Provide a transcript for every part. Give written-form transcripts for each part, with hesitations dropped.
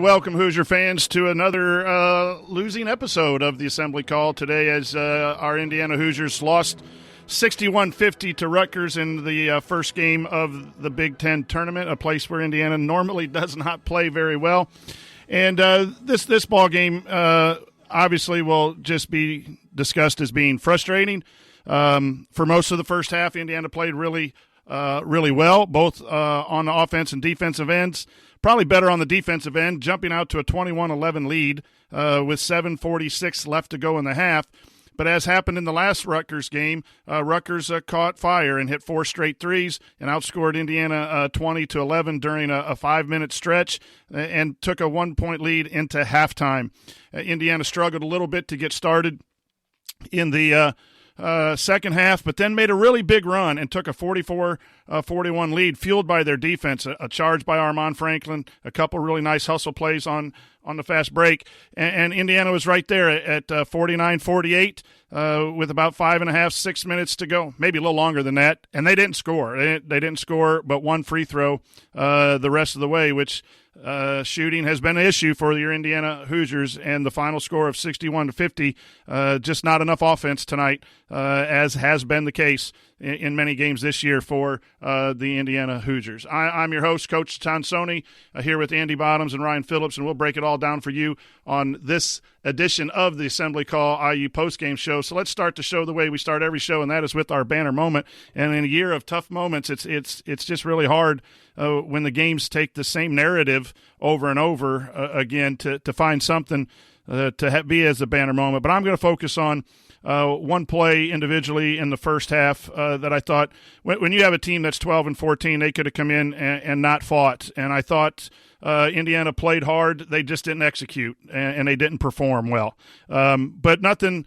welcome, Hoosier fans, to another losing episode of the Assembly Call today as our Indiana Hoosiers lost 61-50 to Rutgers in the first game of the Big Ten tournament, a place where Indiana normally does not play very well. And this ball game obviously will just be discussed as being frustrating. For most of the first half, Indiana played really well, both on the offense and defensive ends. Probably better on the defensive end, jumping out to a 21-11 lead with 7:46 left to go in the half. But as happened in the last Rutgers game, Rutgers caught fire and hit 4 straight threes and outscored Indiana 20-11 during a 5-minute stretch and took a 1-point lead into halftime. Indiana struggled a little bit to get started in the second half, but then made a really big run and took a 44-41 lead, fueled by their defense, a charge by Armand Franklin, a couple really nice hustle plays on the fast break, and Indiana was right there at 49-48 with about 6 minutes to go, maybe a little longer than that, and they didn't score. They didn't score but one free throw the rest of the way, which shooting has been an issue for your Indiana Hoosiers, and the final score of 61-50, just not enough offense tonight, as has been the case in many games this year for the Indiana Hoosiers. I'm your host, Coach Tonsoni, here with Andy Bottoms and Ryan Phillips, and we'll break it all down for you on this edition of the Assembly Call IU Postgame Show. So let's start the show the way we start every show, and that is with our banner moment. And in a year of tough moments, it's just really hard when the games take the same narrative over and over again to find something to be as a banner moment. But I'm going to focus on one play individually in the first half that I thought, when you have a team that's 12-14, they could have come in and not fought. And I thought Indiana played hard. They just didn't execute, and they didn't perform well. But nothing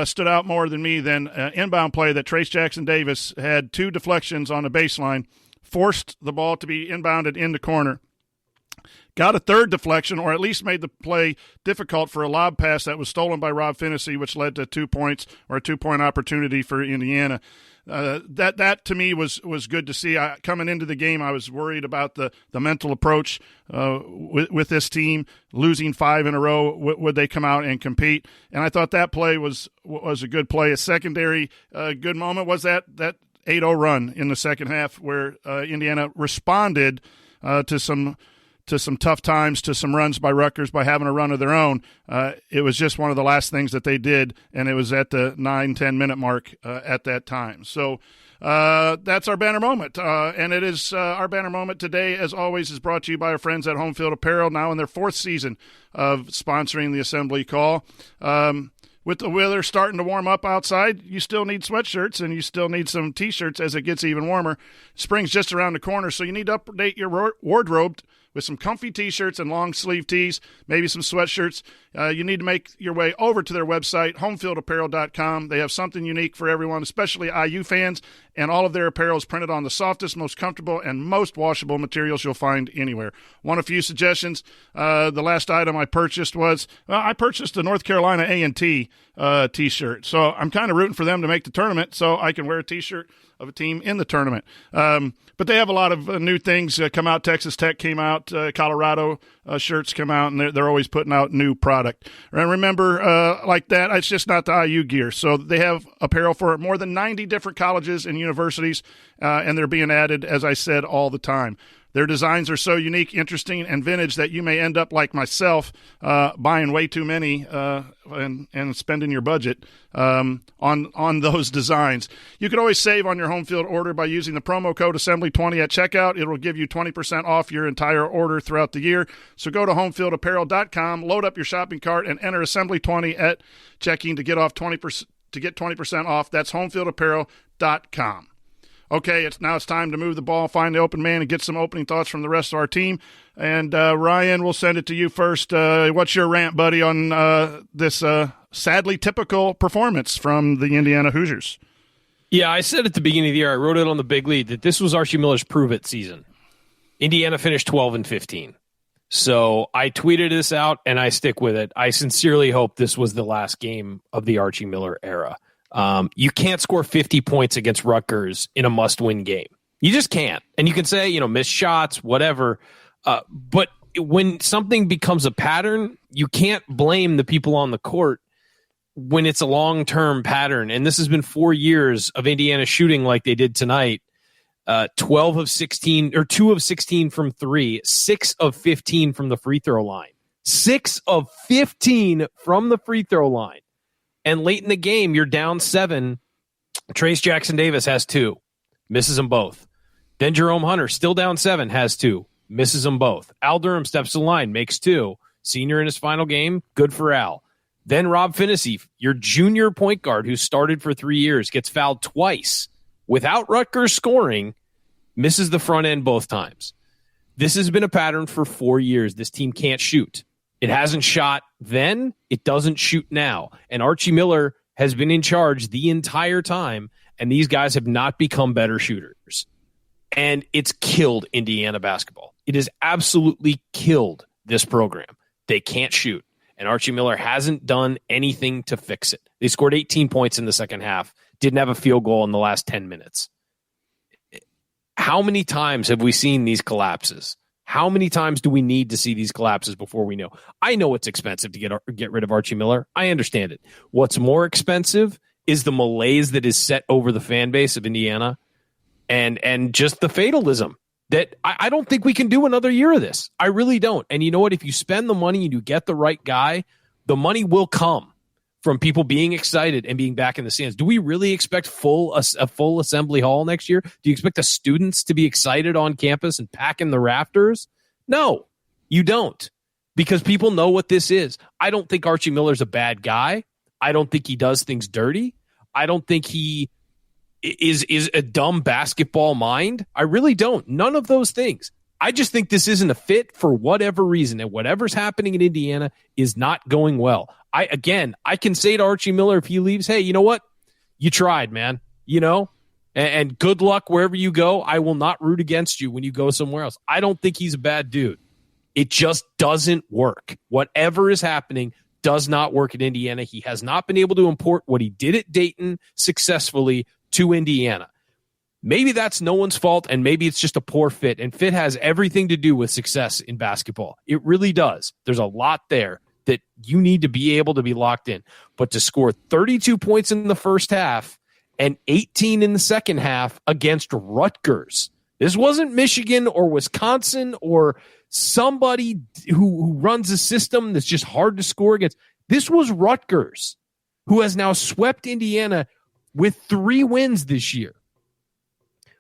stood out more than me than an inbound play that Trace Jackson-Davis had 2 deflections on the baseline, forced the ball to be inbounded in the corner, got a third deflection, or at least made the play difficult for a lob pass that was stolen by Rob Finnessy, which led to 2 points, or a 2-point opportunity for Indiana. That to me was good to see. Coming into the game, I was worried about the mental approach with this team, losing 5 in a row. Would they come out and compete? And I thought that play was a good play. A secondary good moment was that 8-0 run in the second half, where Indiana responded to some tough times, to some runs by Rutgers by having a run of their own. It was just one of the last things that they did, and it was at the 9-10 minute mark at that time. So that's our banner moment, and it is our banner moment today, as always, is brought to you by our friends at Home Field Apparel, now in their 4th season of sponsoring the Assembly Call. With the weather starting to warm up outside, you still need sweatshirts and you still need some T-shirts as it gets even warmer. Spring's just around the corner, so you need to update your wardrobe with some comfy T-shirts and long-sleeve tees, maybe some sweatshirts. You need to make your way over to their website, homefieldapparel.com. They have something unique for everyone, especially IU fans, and all of their apparel is printed on the softest, most comfortable, and most washable materials you'll find anywhere. One of few suggestions. The last item I purchased was, I purchased a North Carolina A&T T-shirt. So I'm kind of rooting for them to make the tournament so I can wear a T-shirt of a team in the tournament. But they have a lot of new things come out. Texas Tech came out. Colorado shirts come out, and they're always putting out new product. And remember, like that, it's just not the IU gear. So they have apparel for more than 90 different colleges and universities, and they're being added, as I said, all the time. Their designs are so unique, interesting, and vintage that you may end up like myself, buying way too many and spending your budget on those designs. You can always save on your home field order by using the promo code Assembly20 at checkout. It will give you 20% off your entire order throughout the year. So go to homefieldapparel.com, load up your shopping cart, and enter Assembly20 at checking to get 20% off. That's homefieldapparel.com. Okay, it's time to move the ball, find the open man, and get some opening thoughts from the rest of our team. And Ryan, we'll send it to you first. What's your rant, buddy, on this sadly typical performance from the Indiana Hoosiers? Yeah, I said at the beginning of the year, I wrote it on the big lead, that this was Archie Miller's prove-it season. Indiana finished 12-15. So I tweeted this out, and I stick with it. I sincerely hope this was the last game of the Archie Miller era. You can't score 50 points against Rutgers in a must-win game. You just can't. And you can say, missed shots, whatever. But when something becomes a pattern, you can't blame the people on the court when it's a long-term pattern. And this has been 4 years of Indiana shooting like they did tonight. 12 of 16, or 2 of 16 from 3, 6 of 15 from the free throw line. 6 of 15 from the free throw line. And late in the game, you're down 7. Trace Jackson-Davis has 2. Misses them both. Then Jerome Hunter, still down 7, has 2. Misses them both. Al Durham steps to the line, makes 2. Senior in his final game, good for Al. Then Rob Finney, your junior point guard who started for 3 years, gets fouled twice without Rutgers scoring, misses the front end both times. This has been a pattern for 4 years. This team can't shoot. It hasn't shot then. It doesn't shoot now. And Archie Miller has been in charge the entire time, and these guys have not become better shooters. And it's killed Indiana basketball. It has absolutely killed this program. They can't shoot. And Archie Miller hasn't done anything to fix it. They scored 18 points in the second half, didn't have a field goal in the last 10 minutes. How many times have we seen these collapses? How many times do we need to see these collapses before we know? I know it's expensive to get rid of Archie Miller. I understand it. What's more expensive is the malaise that is set over the fan base of Indiana and just the fatalism that I don't think we can do another year of this. I really don't. And you know what? If you spend the money and you get the right guy, the money will come from people being excited and being back in the stands. Do we really expect a full assembly hall next year? Do you expect the students to be excited on campus and packing the rafters? No, you don't, because people know what this is. I don't think Archie Miller's a bad guy. I don't think he does things dirty. I don't think he is a dumb basketball mind. I really don't. None of those things. I just think this isn't a fit for whatever reason, and whatever's happening in Indiana is not going well. I can say to Archie Miller if he leaves, hey, you know what? You tried, man. You know, and good luck wherever you go. I will not root against you when you go somewhere else. I don't think he's a bad dude. It just doesn't work. Whatever is happening does not work at Indiana. He has not been able to import what he did at Dayton successfully to Indiana. Maybe that's no one's fault, and maybe it's just a poor fit. And fit has everything to do with success in basketball. It really does. There's a lot there that you need to be able to be locked in. But to score 32 points in the first half and 18 in the second half against Rutgers. This wasn't Michigan or Wisconsin or somebody who runs a system that's just hard to score against. This was Rutgers, who has now swept Indiana with 3 wins this year.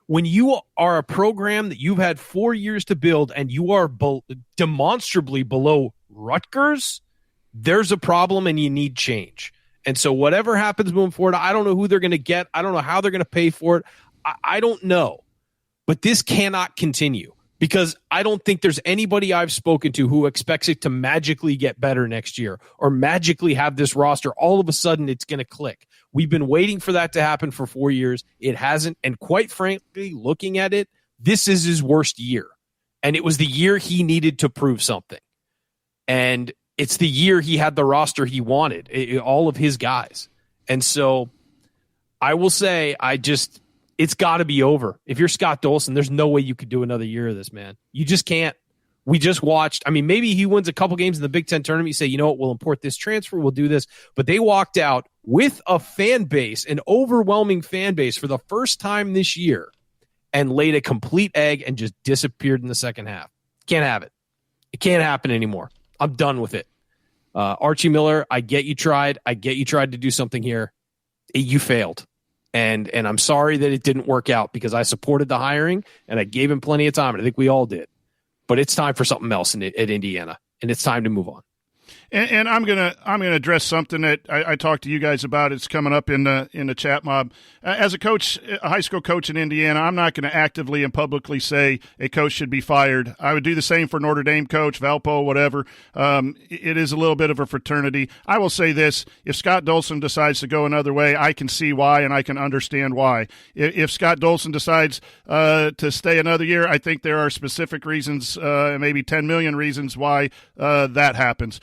When you are a program that you've had 4 years to build and you are demonstrably below Rutgers, there's a problem and you need change. And so whatever happens moving forward, I don't know who they're going to get. I don't know how they're going to pay for it. I don't know. But this cannot continue, because I don't think there's anybody I've spoken to who expects it to magically get better next year or magically have this roster. All of a sudden, it's going to click. We've been waiting for that to happen for 4 years. It hasn't. And quite frankly, looking at it, this is his worst year. And it was the year he needed to prove something. And it's the year he had the roster he wanted, all of his guys. And so I will say, it's got to be over. If you're Scott Dolson, there's no way you could do another year of this, man. You just can't. We just watched. I mean, maybe he wins a couple games in the Big Ten tournament. You say, you know what, we'll import this transfer. We'll do this. But they walked out with a fan base, an overwhelming fan base for the first time this year, and laid a complete egg and just disappeared in the second half. Can't have it. It can't happen anymore. I'm done with it. Archie Miller, I get you tried. I get you tried to do something here. You failed. And I'm sorry that it didn't work out, because I supported the hiring and I gave him plenty of time. And I think we all did. But it's time for something else at Indiana, and it's time to move on. And I'm gonna address something that I talked to you guys about. It's coming up in the chat mob. As a coach, a high school coach in Indiana, I'm not going to actively and publicly say a coach should be fired. I would do the same for Notre Dame coach, Valpo, whatever. It is a little bit of a fraternity. I will say this: if Scott Dolson decides to go another way, I can see why and I can understand why. If Scott Dolson decides to stay another year, I think there are specific reasons, maybe 10 million reasons why that happens.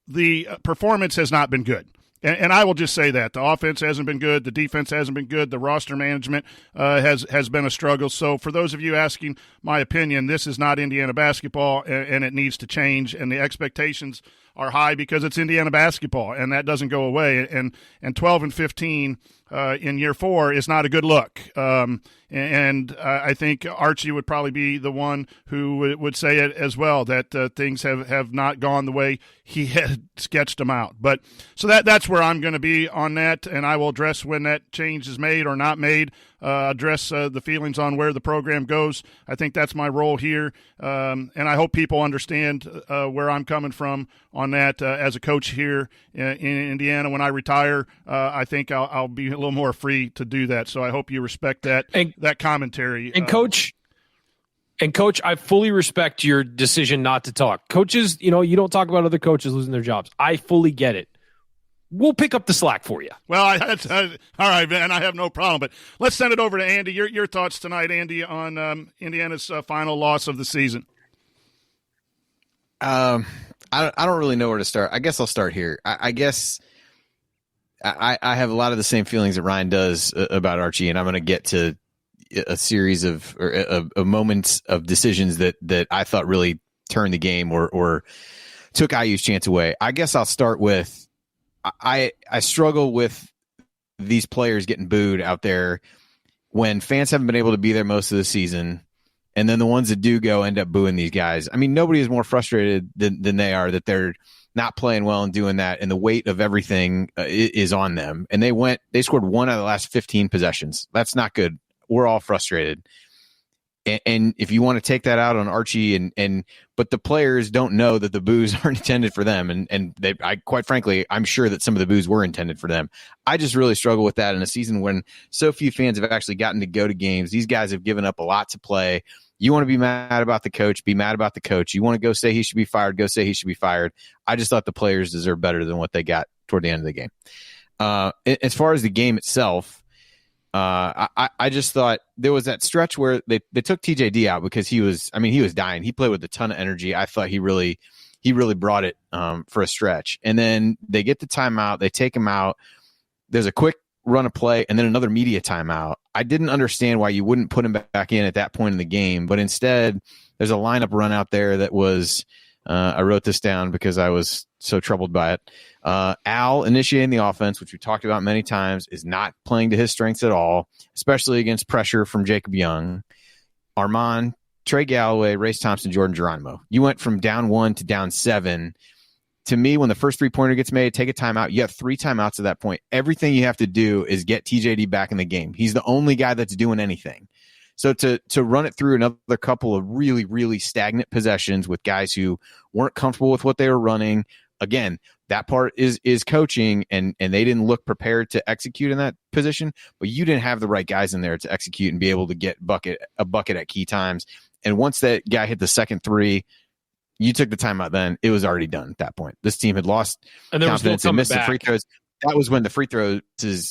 The performance has not been good. And I will just say that the offense hasn't been good, the defense hasn't been good, the roster management has been a struggle. So for those of you asking my opinion, this is not Indiana basketball, and it needs to change. And the expectations are high because it's Indiana basketball, and that doesn't go away. And 12-15 in year 4 is not a good look. And I think Archie would probably be the one who would say it as well, that things have not gone the way he had sketched them out. But so that's where I'm going to be on that, and I will address when that change is made or not made, address the feelings on where the program goes. I think that's my role here, and I hope people understand where I'm coming from on that as a coach here in Indiana. When I retire, I think I'll be a little more free to do that. So I hope you respect that that commentary. And Coach, I fully respect your decision not to talk. Coaches, you don't talk about other coaches losing their jobs. I fully get it. We'll pick up the slack for you. Well, all right, man. I have no problem. But let's send it over to Andy. Your thoughts tonight, Andy, on Indiana's final loss of the season. I don't really know where to start. I guess I'll start here. I guess I have a lot of the same feelings that Ryan does about Archie, and I'm going to get to a series of moments of decisions that I thought really turned the game or took IU's chance away. I guess I'll start with I struggle with these players getting booed out there when fans haven't been able to be there most of the season, and then the ones that do go end up booing these guys. I mean, nobody is more frustrated than they are that they're not playing well and doing that, and the weight of everything is on them. And they scored 1 out of the last 15 possessions. That's not good. We're all frustrated. And if you want to take that out on Archie but the players don't know that the boos aren't intended for them. And quite frankly, I'm sure that some of the boos were intended for them. I just really struggle with that in a season when so few fans have actually gotten to go to games. These guys have given up a lot to play. You want to be mad about the coach, be mad about the coach. You want to go say he should be fired, go say he should be fired. I just thought the players deserve better than what they got toward the end of the game. As far as the game itself, I just thought there was that stretch where they took TJD out because he was dying. He played with a ton of energy. I thought he really brought it for a stretch. And then they get the timeout. They take him out. There's a quick run of play and then another media timeout. I didn't understand why you wouldn't put him back in at that point in the game, but instead there's a lineup run out there that was I wrote this down because I was so troubled by it. Al initiating the offense, which we talked about many times, is not playing to his strengths at all, especially against pressure from Jacob Young. Armand, Trey Galloway, Race Thompson, Jordan Geronimo. You went from down 1 to down 7. To me, when the first 3-pointer gets made, take a timeout. You have 3 timeouts at that point. Everything you have to do is get TJD back in the game. He's the only guy that's doing anything. So to run it through another couple of really, really stagnant possessions with guys who weren't comfortable with what they were running, again, that part is coaching, and they didn't look prepared to execute in that position, but you didn't have the right guys in there to execute and be able to get a bucket at key times. And once that guy hit the second 3, you took the timeout then. It was already done at that point. This team had lost confidence and missed the free throws. That was when the free throws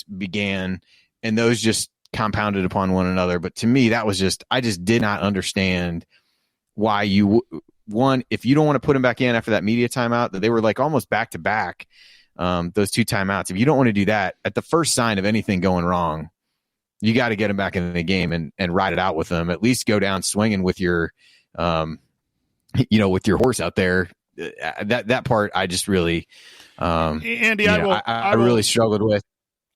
began, and those just compounded upon one another. But to me, that was I just did not understand why if you don't want to put him back in after that media timeout, that they were like almost back to back, those 2 timeouts. If you don't want to do that at the first sign of anything going wrong, you got to get him back in the game and ride it out with them. At least go down swinging with your, with your horse out there. That part I just really, Andy, I really struggled with.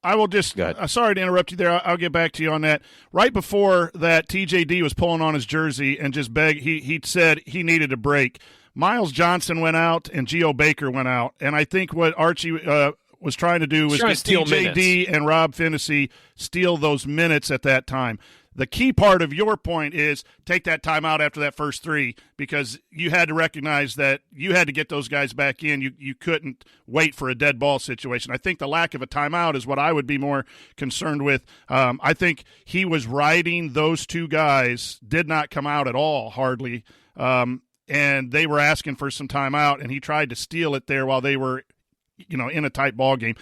I will just sorry to interrupt you there. I'll get back to you on that. Right before that, TJD was pulling on his jersey and just begged. He said he needed a break. Miles Johnson went out and Geo Baker went out. And I think what Archie was trying to do was get TJD and Rob Finney steal those minutes at that time. The key part of your point is take that time out after that first 3 because you had to recognize that you had to get those guys back in. You couldn't wait for a dead ball situation. I think the lack of a timeout is what I would be more concerned with. I think he was riding those 2 guys, did not come out at all, hardly, and they were asking for some timeout, and he tried to steal it there while they were in a tight ball game.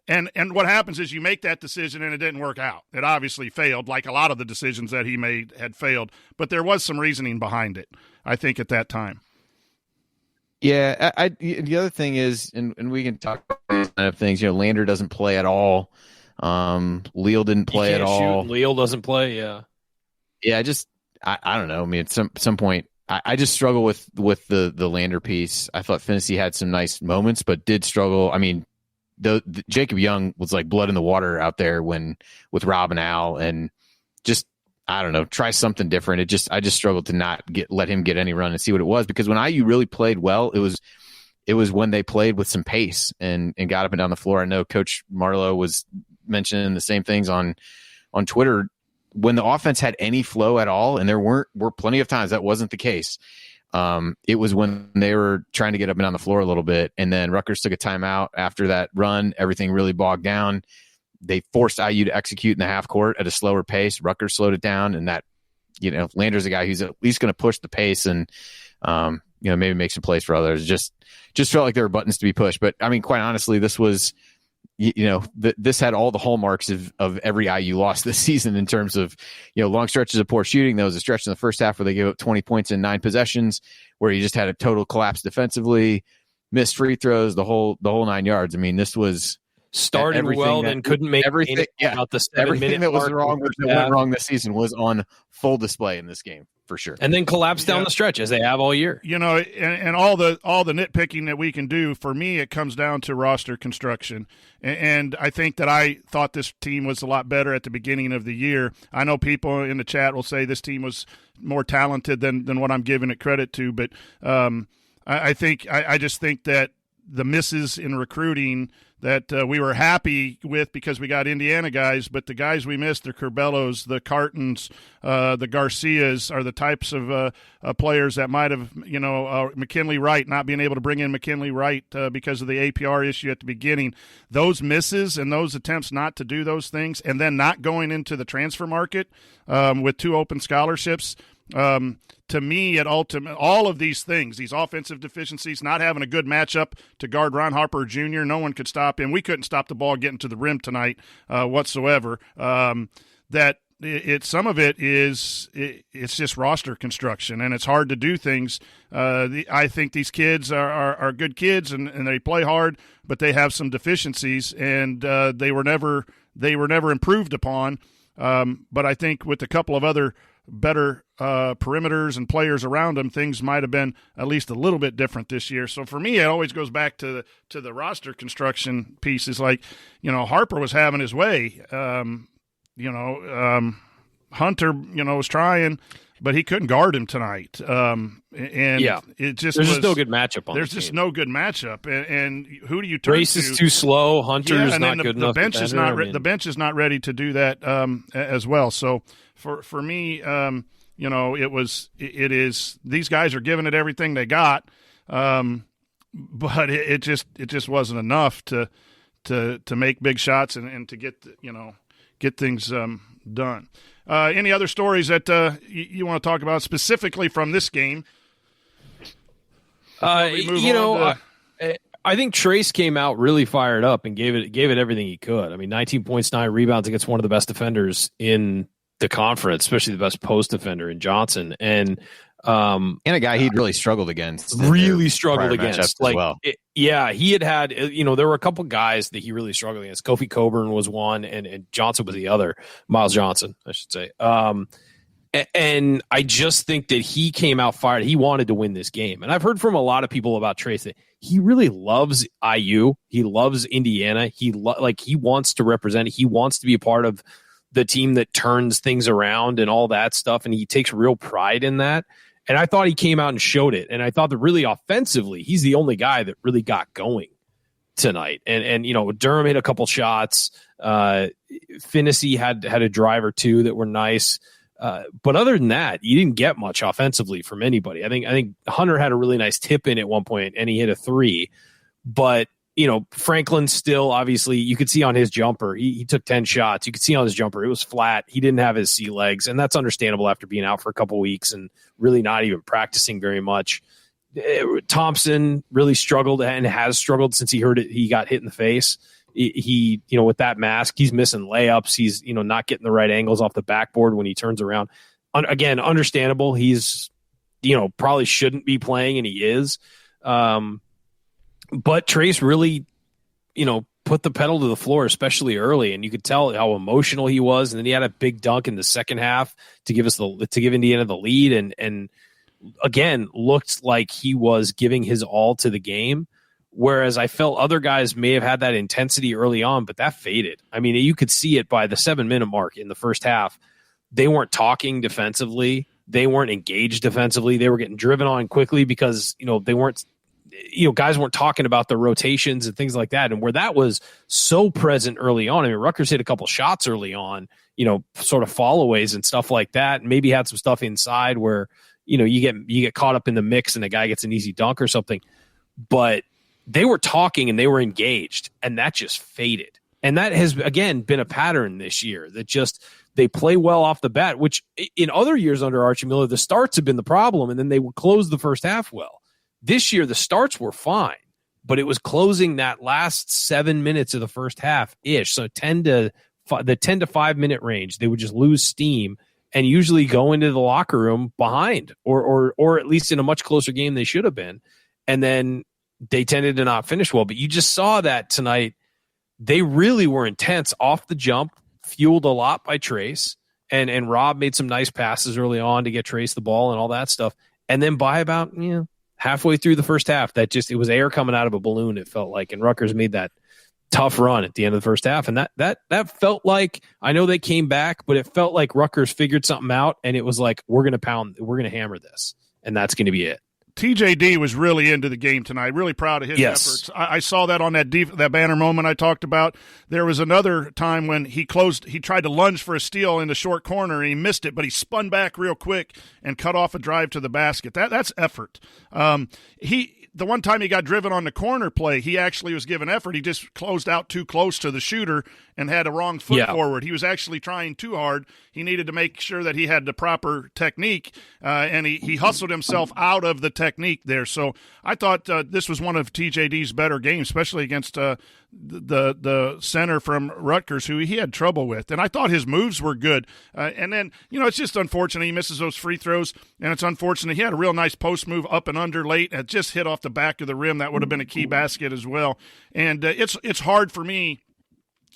And what happens is you make that decision and it didn't work out. It obviously failed, like a lot of the decisions that he made had failed. But there was some reasoning behind it, I think, at that time. Yeah, the other thing is, and we can talk about these kind of things. Lander doesn't play at all. Leal didn't play at all. Shoot, Leal doesn't play. Yeah. Yeah, I don't know. I mean, at some point, I just struggle with the Lander piece. I thought Finney had some nice moments, but did struggle. I mean, the Jacob Young was like blood in the water out there with Rob and Al, and just, I don't know, try something different. I just struggled to not let him get any run and see what it was, because when IU really played well, it was when they played with some pace and got up and down the floor. I know Coach Marlowe was mentioning the same things on Twitter. When the offense had any flow at all, and there were plenty of times that wasn't the case, it was when they were trying to get up and down the floor a little bit, and then Rutgers took a timeout after that run. Everything really bogged down. They forced IU to execute in the half court at a slower pace. Rutgers slowed it down, and that, Lander's a guy who's at least going to push the pace and, maybe make some plays for others. Just felt like there were buttons to be pushed. But I mean, quite honestly, this was, this had all the hallmarks of every IU loss this season in terms of, long stretches of poor shooting. There was a stretch in the first half where they gave up 20 points in 9 possessions, where you just had a total collapse defensively, missed free throws, the whole 9 yards. I mean, this was started well, then couldn't make everything. Yeah, about the 7 everything minute that was mark wrong, that went wrong this season, was on full display in this game for sure. And then collapsed down the stretch as they have all year. And all the nitpicking that we can do, for me, it comes down to roster construction. And I think that I thought this team was a lot better at the beginning of the year. I know people in the chat will say this team was more talented than what I'm giving it credit to, but I just think that the misses in recruiting that we were happy with, because we got Indiana guys, but the guys we missed, the Curbellos, the Cartons, the Garcias, are the types of players that might have, McKinley Wright, not being able to bring in McKinley Wright because of the APR issue at the beginning. Those misses and those attempts not to do those things, and then not going into the transfer market with 2 open scholarships, to me, all of these things, these offensive deficiencies, not having a good matchup to guard Ron Harper Jr., no one could stop him. We couldn't stop the ball getting to the rim tonight whatsoever. That some of it is it's just roster construction, and it's hard to do things. I think these kids are good kids, and they play hard, but they have some deficiencies, and they were never improved upon. But I think with a couple of other better perimeters and players around them, things might have been at least a little bit different this year. So for me, it always goes back to the roster construction piece. Is like, Harper was having his way. Hunter, was trying, but he couldn't guard him tonight. It just there's just no good matchup on There's just no good matchup. And who do you turn Race to? is too slow. Hunter's not good enough. The bench is not the bench is not ready to do that as well. So for me, it is these guys are giving it everything they got, but it just wasn't enough to make big shots and to get things done. Any other stories that you want to talk about specifically from this game? I think Trace came out really fired up and gave it everything he could. I mean, 19 points, 9 rebounds against one of the best defenders in the conference, especially the best post defender in Johnson, and a guy he'd really struggled against. Really struggled against. Like, well. He had, there were a couple guys that he really struggled against. Kofi Coburn was one, and Johnson was the other. Miles Johnson, I should say. And I just think that he came out fired. He wanted to win this game. And I've heard from a lot of people about Trace that he really loves IU. He loves Indiana. He wants to represent it. He wants to be a part of the team that turns things around and all that stuff. And he takes real pride in that. And I thought he came out and showed it. And I thought that really offensively, he's the only guy that really got going tonight. And Durham hit a couple shots. Finney had a drive or two that were nice. But other than that, you didn't get much offensively from anybody. I think Hunter had a really nice tip in at one point, and he hit a 3. But Franklin still, obviously, you could see on his jumper, he took 10 shots. You could see on his jumper, it was flat. He didn't have his sea legs, and that's understandable after being out for a couple weeks and really not even practicing very much. Thompson really struggled and has struggled since he got hit in the face. He with that mask, he's missing layups. He's, not getting the right angles off the backboard when he turns around. Again, understandable. He's, probably shouldn't be playing, and he is. But Trace really, put the pedal to the floor, especially early, and you could tell how emotional he was. And then he had a big dunk in the second half to give Indiana the lead, and again looked like he was giving his all to the game. Whereas I felt other guys may have had that intensity early on, but that faded. I mean, you could see it by the 7-minute mark in the first half. They weren't talking defensively. They weren't engaged defensively. They were getting driven on quickly because, they weren't, guys weren't talking about the rotations and things like that. And where that was so present early on, I mean, Rutgers hit a couple shots early on, sort of followays and stuff like that. And maybe had some stuff inside where, you get caught up in the mix and a guy gets an easy dunk or something. But they were talking and they were engaged, and that just faded. And that has, again, been a pattern this year that just they play well off the bat, which in other years under Archie Miller, the starts have been the problem, and then they would close the first half well. This year, the starts were fine, but it was closing that last 7 minutes of the first half-ish. So the 10 to 5 minute range, they would just lose steam and usually go into the locker room behind or at least in a much closer game they should have been. And then they tended to not finish well, but you just saw that tonight. They really were intense off the jump, fueled a lot by Trace, and Rob made some nice passes early on to get Trace the ball and all that stuff. And then by about halfway through the first half, it was air coming out of a balloon, it felt like, and Rutgers made that tough run at the end of the first half. And that felt like, I know they came back, but it felt like Rutgers figured something out, and it was like, we're going to hammer this, and that's going to be it. TJD was really into the game tonight. Really proud of his efforts. I saw that on that banner moment I talked about. There was another time when he tried to lunge for a steal in the short corner, and he missed it, but he spun back real quick and cut off a drive to the basket. That's effort. The one time he got driven on the corner play, he actually was given effort. He just closed out too close to the shooter and had a wrong foot forward. He was actually trying too hard. He needed to make sure that he had the proper technique, and he hustled himself out of the technique there. So I thought this was one of TJD's better games, especially against the center from Rutgers, who he had trouble with. And I thought his moves were good. And then, it's just unfortunate he misses those free throws, and it's unfortunate. He had a real nice post move up and under late, and it just hit off the back of the rim. That would have been a key basket as well. And it's hard for me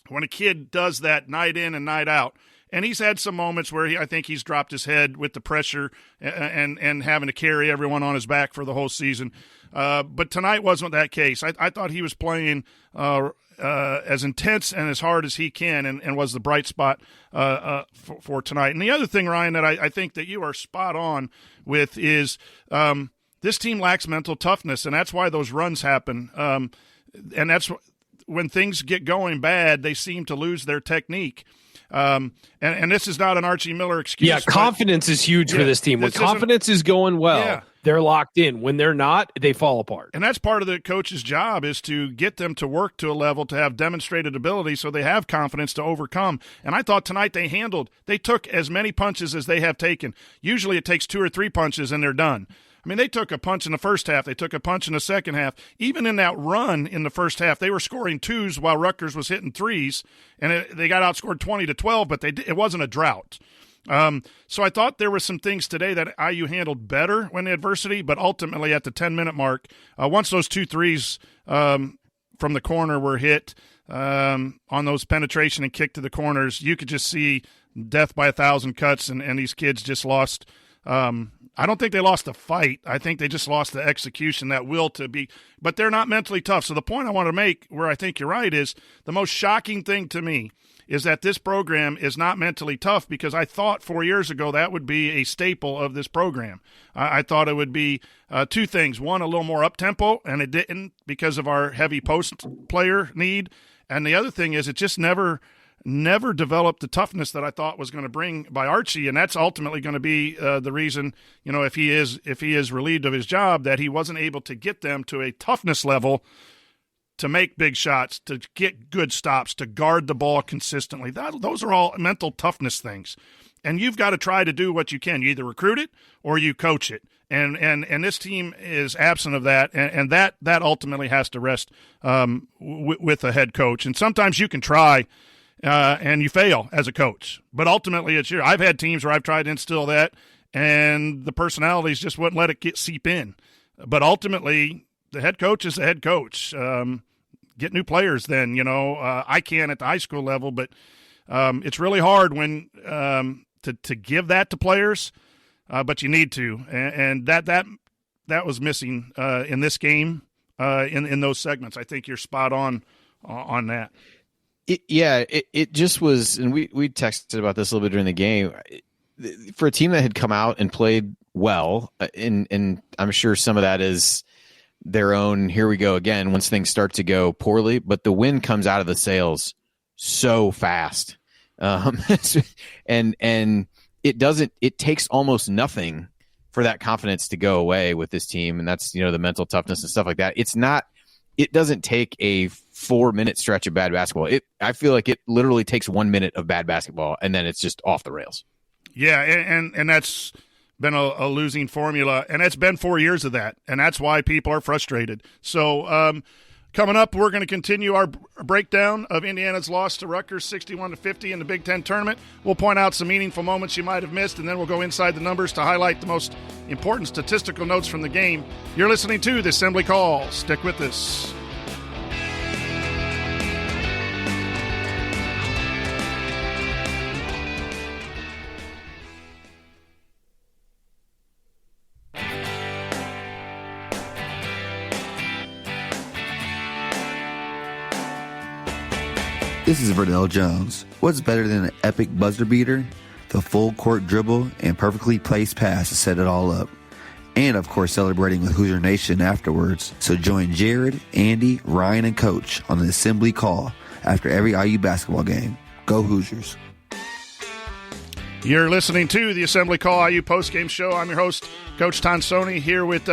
when a kid does that night in and night out. And he's had some moments where I think he's dropped his head with the pressure and having to carry everyone on his back for the whole season. But tonight wasn't that case. I thought he was playing as intense and as hard as he can, and was the bright spot for tonight. And the other thing, Ryan, that I think that you are spot on with is this team lacks mental toughness, and that's why those runs happen. And that's when things get going bad, they seem to lose their technique. And this is not an Archie Miller excuse. Yeah, confidence is huge for this team. When confidence is going well, they're locked in. When they're not, they fall apart. And that's part of the coach's job, is to get them to work to a level, to have demonstrated ability so they have confidence to overcome. And I thought tonight they took as many punches as they have taken. Usually it takes 2 or 3 punches and they're done. I mean, they took a punch in the first half. They took a punch in the second half. Even in that run in the first half, they were scoring 2s while Rutgers was hitting 3s, and they got outscored 20-12, but it wasn't a drought. So I thought there were some things today that IU handled better when the adversity, but ultimately at the 10-minute mark, once those 2 threes from the corner were hit on those penetration and kick to the corners, you could just see death by 1,000 cuts, and these kids just lost I don't think they lost the fight. I think they just lost the execution, that will to be. But they're not mentally tough. So the point I want to make, where I think you're right, is the most shocking thing to me is that this program is not mentally tough, because I thought 4 years ago that would be a staple of this program. I thought it would be 2 things. One, a little more up-tempo, and it didn't because of our heavy post player need. And the other thing is it just never developed the toughness that I thought was going to bring by Archie, and that's ultimately going to be the reason, if he is relieved of his job, that he wasn't able to get them to a toughness level to make big shots, to get good stops, to guard the ball consistently. Those are all mental toughness things, and you've got to try to do what you can. You either recruit it or you coach it, and this team is absent of that, and that ultimately has to rest with a head coach. And sometimes you can try. And you fail as a coach. But ultimately, it's I've had teams where I've tried to instill that, and the personalities just wouldn't let it seep in. But ultimately, the head coach is the head coach. Get new players then, I can at the high school level, but it's really hard when to give that to players, but you need to. And that was missing in this game, in those segments. I think you're spot on that. It just was, and we texted about this a little bit during the game. For a team that had come out and played well, and I'm sure some of that is their own, here we go again, once things start to go poorly, but the wind comes out of the sails so fast. And it takes almost nothing for that confidence to go away with this team. And that's, the mental toughness and stuff like that. It doesn't take a 4-minute stretch of bad basketball. I feel like it literally takes 1 minute of bad basketball, and then it's just off the rails. Yeah. And that's been a losing formula, and it's been 4 years of that, and that's why people are frustrated. So coming up, we're going to continue our breakdown of Indiana's loss to Rutgers 61-50 in the Big Ten tournament. We'll point out some meaningful moments you might have missed, and then we'll go inside the numbers to highlight the most important statistical notes from the game. You're listening to the Assembly Call. Stick with us. This is Verdell Jones. What's better than an epic buzzer beater? The full court dribble and perfectly placed pass to set it all up. And of course celebrating with Hoosier Nation afterwards. So join Jared, Andy, Ryan, and Coach on the Assembly Call after every IU basketball game. Go Hoosiers. You're listening to the Assembly Call IU postgame show. I'm your host, Coach Tonsoni, here with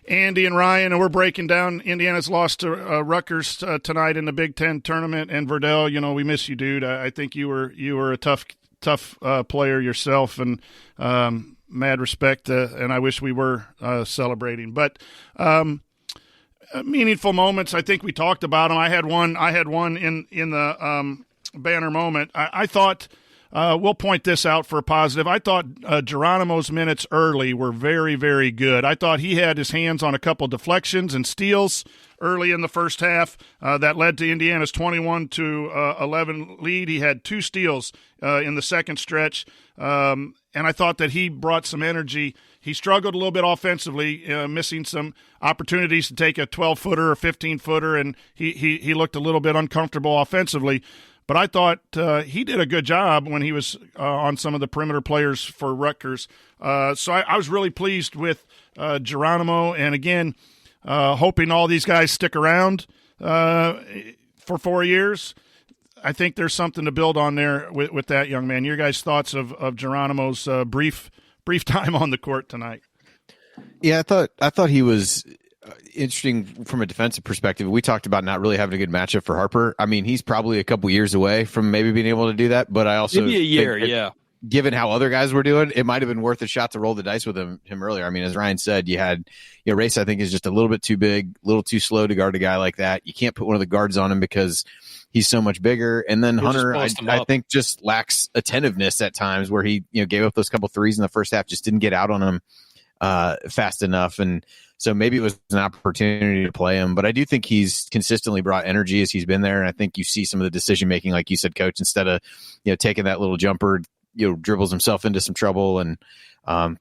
Andy and Ryan, and we're breaking down Indiana's loss to Rutgers tonight in the Big Ten tournament. And Verdell, we miss you, dude. I think you were a tough player yourself, and mad respect. And I wish we were celebrating. But meaningful moments, I think we talked about them. I had one in the banner moment. I thought. We'll point this out for a positive. I thought Geronimo's minutes early were very, very good. I thought he had his hands on a couple deflections and steals early in the first half that led to Indiana's 21-11 lead. He had 2 steals in the second stretch, and I thought that he brought some energy. He struggled a little bit offensively, missing some opportunities to take a 12-footer or 15-footer, and he looked a little bit uncomfortable offensively. But I thought he did a good job when he was on some of the perimeter players for Rutgers. So I was really pleased with Geronimo. And, again, hoping all these guys stick around for 4 years. I think there's something to build on there with that young man. Your guys' thoughts of Geronimo's brief time on the court tonight? Yeah, I thought he was interesting from a defensive perspective. We talked about not really having a good matchup for Harper. I mean, he's probably a couple years away from maybe being able to do that, but I also maybe a year, given how other guys were doing, it might have been worth a shot to roll the dice with him earlier. I mean, as Ryan said, you had, Race, I think, is just a little bit too big, a little too slow to guard a guy like that. You can't put one of the guards on him because he's so much bigger. And then Hunter, I think, just lacks attentiveness at times where he, gave up those couple threes in the first half, just didn't get out on him fast enough. And so maybe it was an opportunity to play him, but I do think he's consistently brought energy as he's been there. And I think you see some of the decision making, like you said, Coach, instead of, taking that little jumper, dribbles himself into some trouble and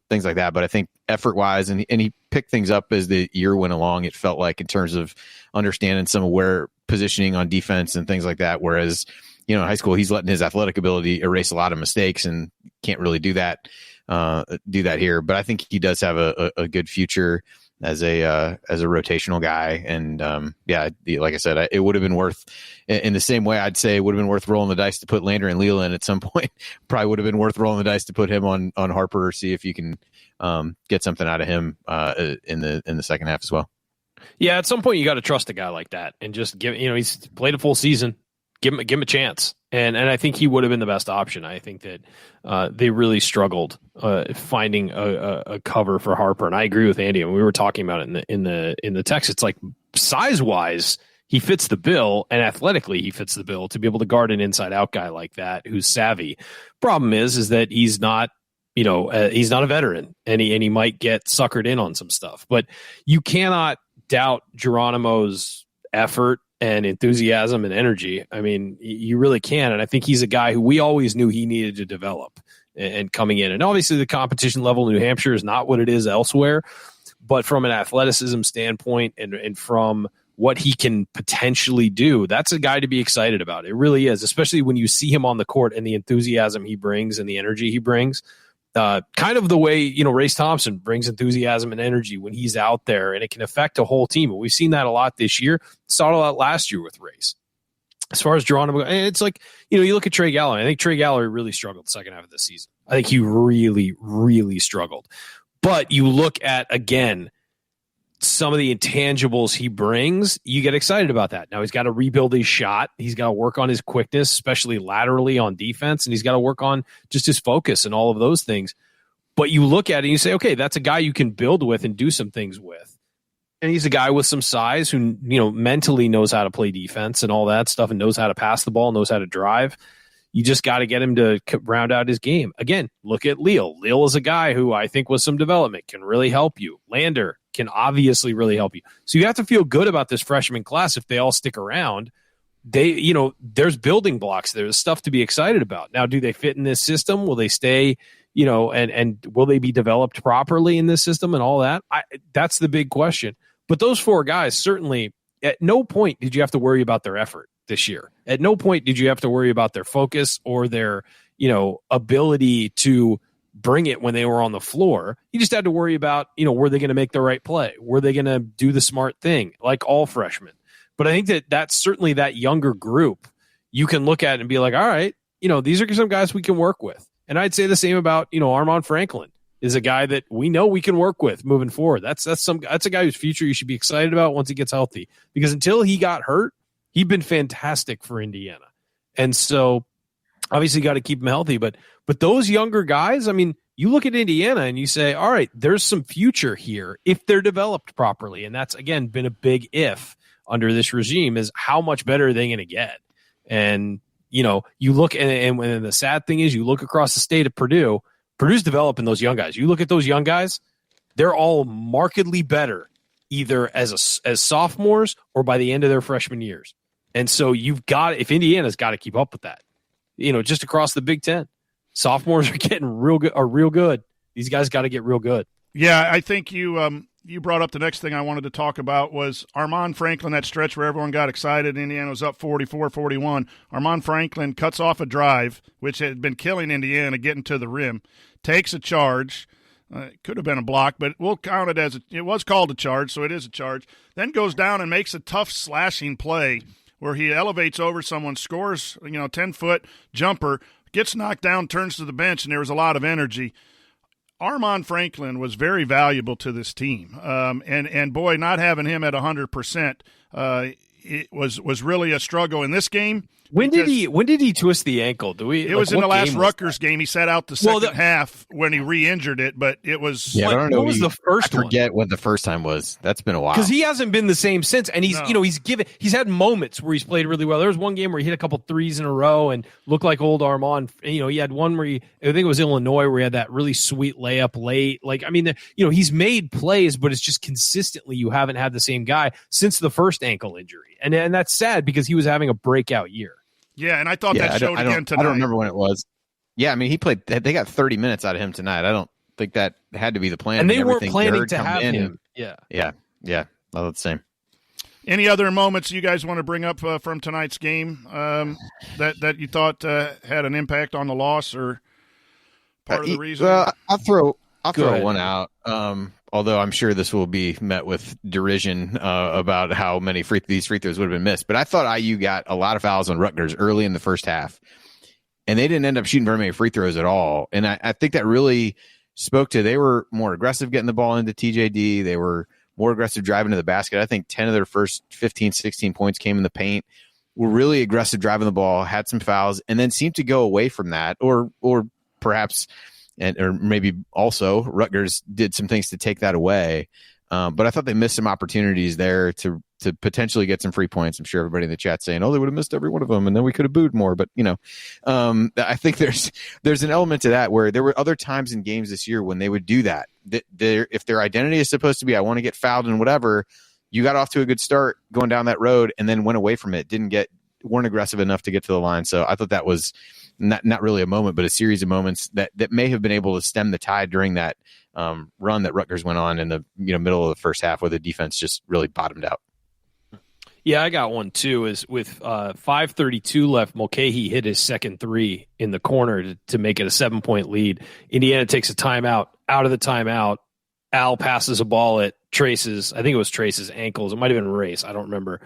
things like that. But I think effort wise, and he picked things up as the year went along, it felt like, in terms of understanding some of where positioning on defense and things like that. Whereas, in high school, he's letting his athletic ability erase a lot of mistakes and can't really do that here. But I think he does have a good future as a rotational guy. And like I said, it would have been worth, in the same way I'd say it would have been worth rolling the dice to put Lander and Leland at some point. Probably would have been worth rolling the dice to put him on Harper, or see if you can get something out of him in the second half as well. Yeah, at some point you got to trust a guy like that and just give. He's played a full season. Give him a chance. And I think he would have been the best option. I think that they really struggled finding a cover for Harper. And I agree with Andy. And we were talking about it in the text. It's like, size wise, he fits the bill, and athletically he fits the bill to be able to guard an inside out guy like that who's savvy. Problem is that he's not, he's not a veteran, and he might get suckered in on some stuff. But you cannot doubt Geronimo's effort and enthusiasm and energy. I mean, you really can. And I think he's a guy who we always knew he needed to develop and coming in. And obviously the competition level in New Hampshire is not what it is elsewhere. But from an athleticism standpoint and from what he can potentially do, that's a guy to be excited about. It really is, especially when you see him on the court and the enthusiasm he brings and the energy he brings. Kind of the way, Race Thompson brings enthusiasm and energy when he's out there, and it can affect a whole team. We've seen that a lot this year. Saw it a lot last year with Race. As far as Geronimo, it's like, you look at Trey Galloway. I think Trey Galloway really struggled the second half of the season. I think he really, really struggled. But you look at, again, some of the intangibles he brings, you get excited about that. Now he's got to rebuild his shot. He's got to work on his quickness, especially laterally on defense, and he's got to work on just his focus and all of those things. But you look at it and you say, okay, that's a guy you can build with and do some things with. And he's a guy with some size who, mentally knows how to play defense and all that stuff and knows how to pass the ball, knows how to drive. You just got to get him to round out his game. Again, look at Leal. Leal is a guy who I think with some development can really help you. Lander can obviously really help you. So you have to feel good about this freshman class if they all stick around. There's building blocks. There's stuff to be excited about. Now, do they fit in this system? Will they stay, and will they be developed properly in this system and all that? That's the big question. But those four guys, certainly, at no point did you have to worry about their effort this year. At no point did you have to worry about their focus or their, ability to bring it when they were on the floor. You just had to worry about, were they going to make the right play? Were they going to do the smart thing, like all freshmen? But I think that's certainly that younger group you can look at and be like, all right, these are some guys we can work with. And I'd say the same about, Armaan Franklin is a guy that we know we can work with moving forward. That's a guy whose future you should be excited about once he gets healthy, because until he got hurt, he'd been fantastic for Indiana. And so obviously got to keep him healthy, but those younger guys, I mean, you look at Indiana and you say, all right, there's some future here if they're developed properly. And that's, again, been a big if under this regime, is how much better are they going to get? And, you look and the sad thing is you look across the state of Purdue's developing those young guys. You look at those young guys, they're all markedly better either as sophomores or by the end of their freshman years. And so if Indiana's got to keep up with that, just across the Big Ten, sophomores are getting real good. These guys got to get real good. Yeah, I think you brought up the next thing I wanted to talk about was Armaan Franklin, that stretch where everyone got excited. Indiana was up 44-41. Armaan Franklin cuts off a drive, which had been killing Indiana getting to the rim, takes a charge. It could have been a block, but we'll count it as it was called a charge, so it is a charge. Then goes down and makes a tough slashing play where he elevates over someone, scores, 10-foot jumper, gets knocked down, turns to the bench, and there was a lot of energy. Armaan Franklin was very valuable to this team, and boy, not having him at 100%, it was really a struggle in this game. When did he twist the ankle? It was in the last Rutgers game. He sat out the second half when he re-injured it, but it was. Yeah, I don't know. What was the first one? I forget what the first time was. That's been a while. Because he hasn't been the same since, and he's he's had moments where he's played really well. There was one game where he hit a couple threes in a row and looked like old Armaan. He had one where I think it was Illinois, where he had that really sweet layup late. He's made plays, but it's just consistently you haven't had the same guy since the first ankle injury, and that's sad because he was having a breakout year. Yeah, and I thought that showed again tonight. I don't remember when it was. Yeah, I mean, he played. They got 30 minutes out of him tonight. I don't think that had to be the plan. And they weren't planning to have him. Yeah. All the same. Any other moments you guys want to bring up from tonight's game that you thought had an impact on the loss or part of the reason? Well, I'll throw one out. Although I'm sure this will be met with derision about how many these free throws would have been missed. But I thought IU got a lot of fouls on Rutgers early in the first half, and they didn't end up shooting very many free throws at all. And I think that really spoke to, they were more aggressive getting the ball into TJD. They were more aggressive driving to the basket. I think 10 of their first 15, 16 points came in the paint, were really aggressive driving the ball, had some fouls, and then seemed to go away from that, or perhaps – or maybe also Rutgers did some things to take that away. But I thought they missed some opportunities there to potentially get some free points. I'm sure everybody in the chat saying, "Oh, they would have missed every one of them, and then we could have booed more." But I think there's an element to that where there were other times in games this year when they would do that. If their identity is supposed to be, I want to get fouled and whatever, you got off to a good start going down that road and then went away from it. Weren't aggressive enough to get to the line. So I thought that was not really a moment, but a series of moments that may have been able to stem the tide during that run that Rutgers went on in the middle of the first half, where the defense just really bottomed out. Yeah, I got one too. Is with 5:32 left, Mulcahy hit his second three in the corner to make it a 7-point lead. Indiana takes a timeout. Out of the timeout, Al passes a ball at Trace's, I think it was Trace's ankles. It might have been Race. I don't remember.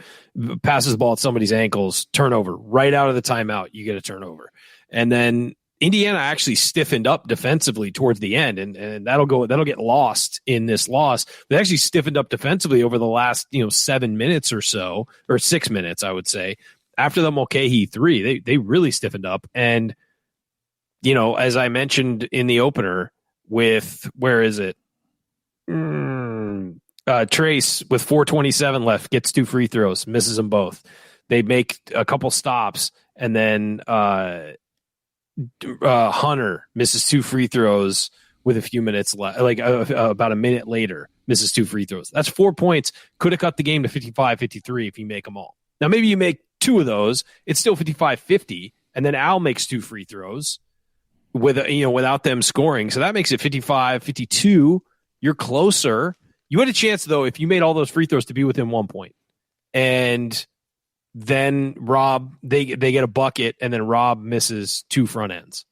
Passes the ball at somebody's ankles, turnover. Right out of the timeout, you get a turnover. And then Indiana actually stiffened up defensively towards the end, and that'll get lost in this loss. They actually stiffened up defensively over the last 7 minutes or so, or 6 minutes, I would say. After the Mulcahy three, they really stiffened up. And as I mentioned in the opener, with Trace with 4:27 left gets 2 free throws, misses them both. They make a couple stops, and then Hunter misses 2 free throws with a few minutes left, about a minute later, misses 2 free throws. That's 4 points. Could have cut the game to 55-53 if you make them all. Now, maybe you make 2 of those, it's still 55-50, and then Al makes 2 free throws without them scoring. So that makes it 55-52. You're closer. You had a chance, though, if you made all those free throws, to be within 1 point. And then Rob, they get a bucket, and then Rob misses 2 front ends.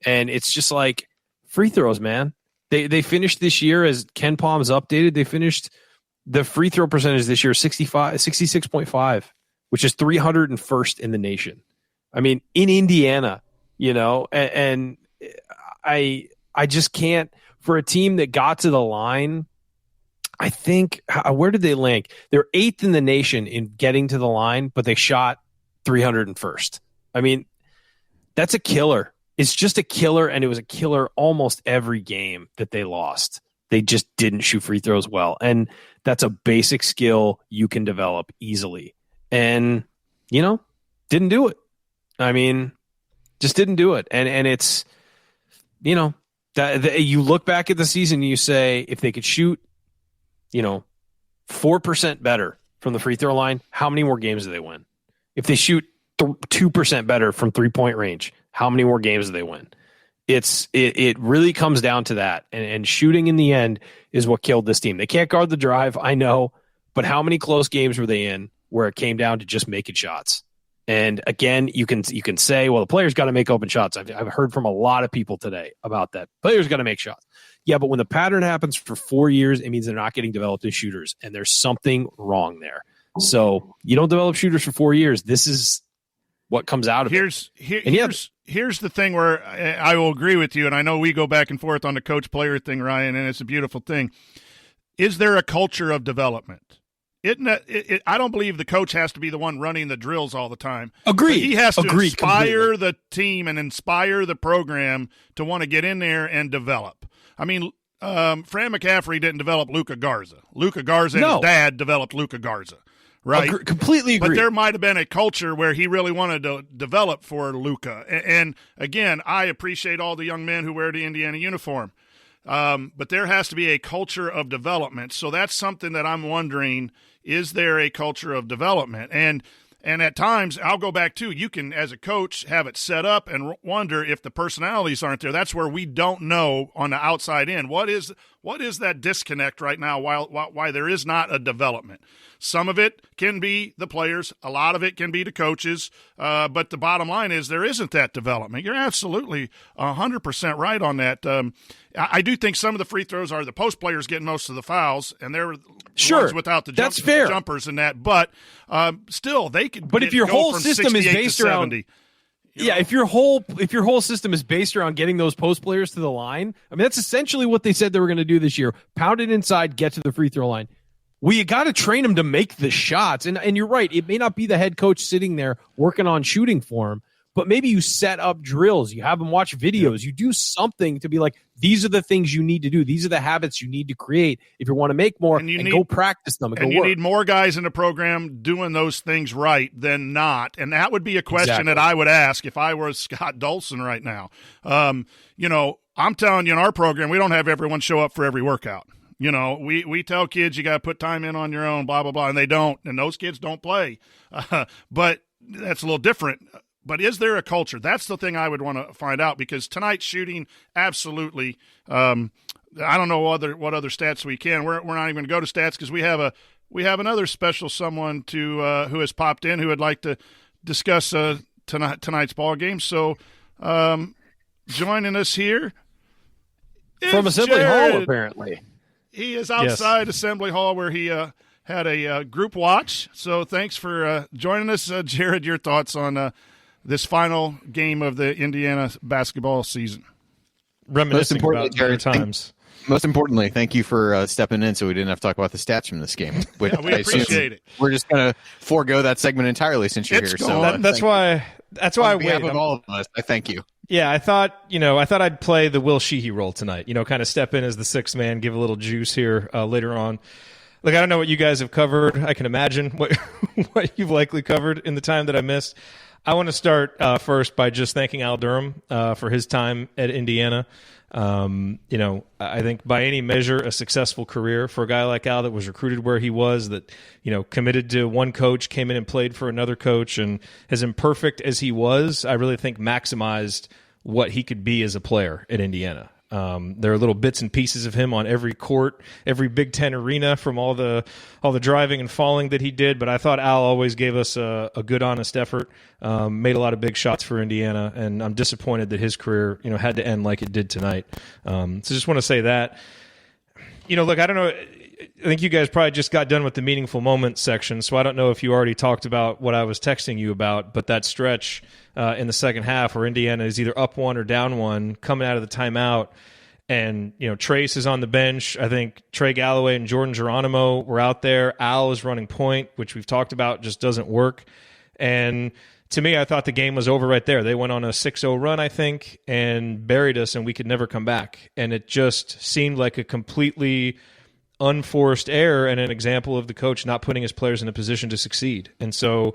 And it's just like free throws, man. They finished this year, as Ken Palm's updated, they finished the free throw percentage this year 66.5, which is 301st in the nation. I mean, in Indiana, and I just can't, for a team that got to the line, I think, where did they rank? They're 8th in the nation in getting to the line, but they shot 301st. I mean, that's a killer. It's just a killer, and it was a killer almost every game that they lost. They just didn't shoot free throws well, and that's a basic skill you can develop easily. And, didn't do it. I mean, just didn't do it. And it's, you look back at the season and you say, if they could shoot 4% better from the free throw line, how many more games do they win? If they shoot 2% better from 3-point range, how many more games do they win? It really comes down to that. And shooting in the end is what killed this team. They can't guard the drive, I know, but how many close games were they in where it came down to just making shots? And again, you can say, well, the players got to make open shots. I've heard from a lot of people today about that. Players got to make shots. Yeah, but when the pattern happens for 4 years, it means they're not getting developed as shooters, and there's something wrong there. So you don't develop shooters for 4 years. This is what comes out of it. Here's the thing where I will agree with you, and I know we go back and forth on the coach-player thing, Ryan, and it's a beautiful thing. Is there a culture of development? I don't believe the coach has to be the one running the drills all the time. Agreed. He has to inspire completely. the team and inspire the program to want to get in there and develop. I mean, Fran McCaffrey didn't develop Luka Garza. Luka Garza and his dad developed Luka Garza, right? Completely agree. But there might have been a culture where he really wanted to develop for Luka. And again, I appreciate all the young men who wear the Indiana uniform. But there has to be a culture of development. So that's something that I'm wondering, is there a culture of development? And at times, I'll go back to, you can, as a coach, have it set up and wonder if the personalities aren't there. That's where we don't know on the outside in. What is that disconnect right now why there is not a development? Some of it can be the players. A lot of it can be the coaches. But the bottom line is there isn't that development. You're absolutely 100% right on that. I do think some of the free throws are the post players getting most of the fouls, and they're ones without the jumpers and that. But still, they could. But if your whole system is based around, if your whole system is based around getting those post players to the line, I mean, that's essentially what they said they were going to do this year: pound it inside, get to the free throw line. We got to train them to make the shots. And you're right. It may not be the head coach sitting there working on shooting for him, but maybe you set up drills. You have them watch videos. You do something to be like, these are the things you need to do. These are the habits you need to create if you want to make more, and go practice them. And you need more guys in the program doing those things right than not. And that would be a question that I would ask if I were Scott Dolson right now. I'm telling you, in our program, we don't have everyone show up for every workout. You know, we tell kids you got to put time in on your own, blah, blah, blah, and they don't, and those kids don't play. But that's a little different. But is there a culture? That's the thing I would want to find out, because tonight's shooting, absolutely. I don't know what other stats we can. We're not even going to go to stats because we have another special someone who has popped in who would like to discuss tonight's ball game. So joining us here from Assembly Jared. Hall, apparently. He is outside Assembly Hall where he had a group watch. So thanks for joining us. Jared, your thoughts on this final game of the Indiana basketball season? Reminiscing about better times. Most importantly, thank you for stepping in so we didn't have to talk about the stats from this game. We appreciate it. We're just going to forego that segment entirely since you're here. Gone. So that's why I waited. On all of us, I thank you. Yeah, I thought I'd play the Will Sheehy role tonight. Kind of step in as the sixth man, give a little juice here later on. Look, I don't know what you guys have covered. I can imagine what you've likely covered in the time that I missed. I want to start first by just thanking Al Durham for his time at Indiana. I think by any measure, a successful career for a guy like Al that was recruited where he was, that, committed to one coach, came in and played for another coach, and as imperfect as he was, I really think maximized what he could be as a player at Indiana. There are little bits and pieces of him on every court, every Big Ten arena, from all the driving and falling that he did. But I thought Al always gave us a good, honest effort. Made a lot of big shots for Indiana, and I'm disappointed that his career, had to end like it did tonight. So just want to say that. Look, I don't know. I think you guys probably just got done with the meaningful moments section, so I don't know if you already talked about what I was texting you about, but that stretch in the second half where Indiana is either up one or down one, coming out of the timeout, and Trace is on the bench. I think Trey Galloway and Jordan Geronimo were out there. Al is running point, which we've talked about, just doesn't work. And to me, I thought the game was over right there. They went on a 6-0 run, I think, and buried us, and we could never come back. And it just seemed like a completely unforced error and an example of the coach not putting his players in a position to succeed. And so,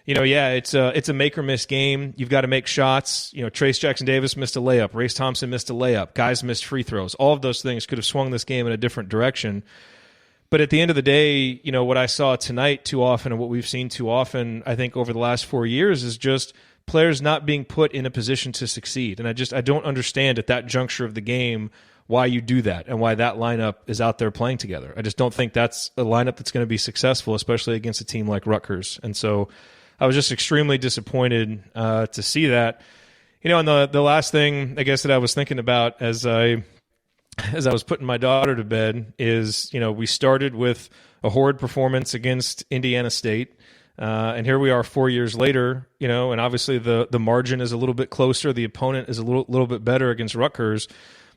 it's a make or miss game. You've got to make shots. Trace Jackson Davis missed a layup. Race Thompson missed a layup. Guys missed free throws. All of those things could have swung this game in a different direction. But at the end of the day, what I saw tonight too often, and what we've seen too often, I think over the last 4 years, is just players not being put in a position to succeed. And I don't understand at that juncture of the game why you do that and why that lineup is out there playing together. I just don't think that's a lineup that's going to be successful, especially against a team like Rutgers. And so I was just extremely disappointed to see that. And the last thing, I guess, that I was thinking about as I was putting my daughter to bed is, we started with a horrid performance against Indiana State. And here we are 4 years later, and obviously the margin is a little bit closer. The opponent is a little bit better against Rutgers.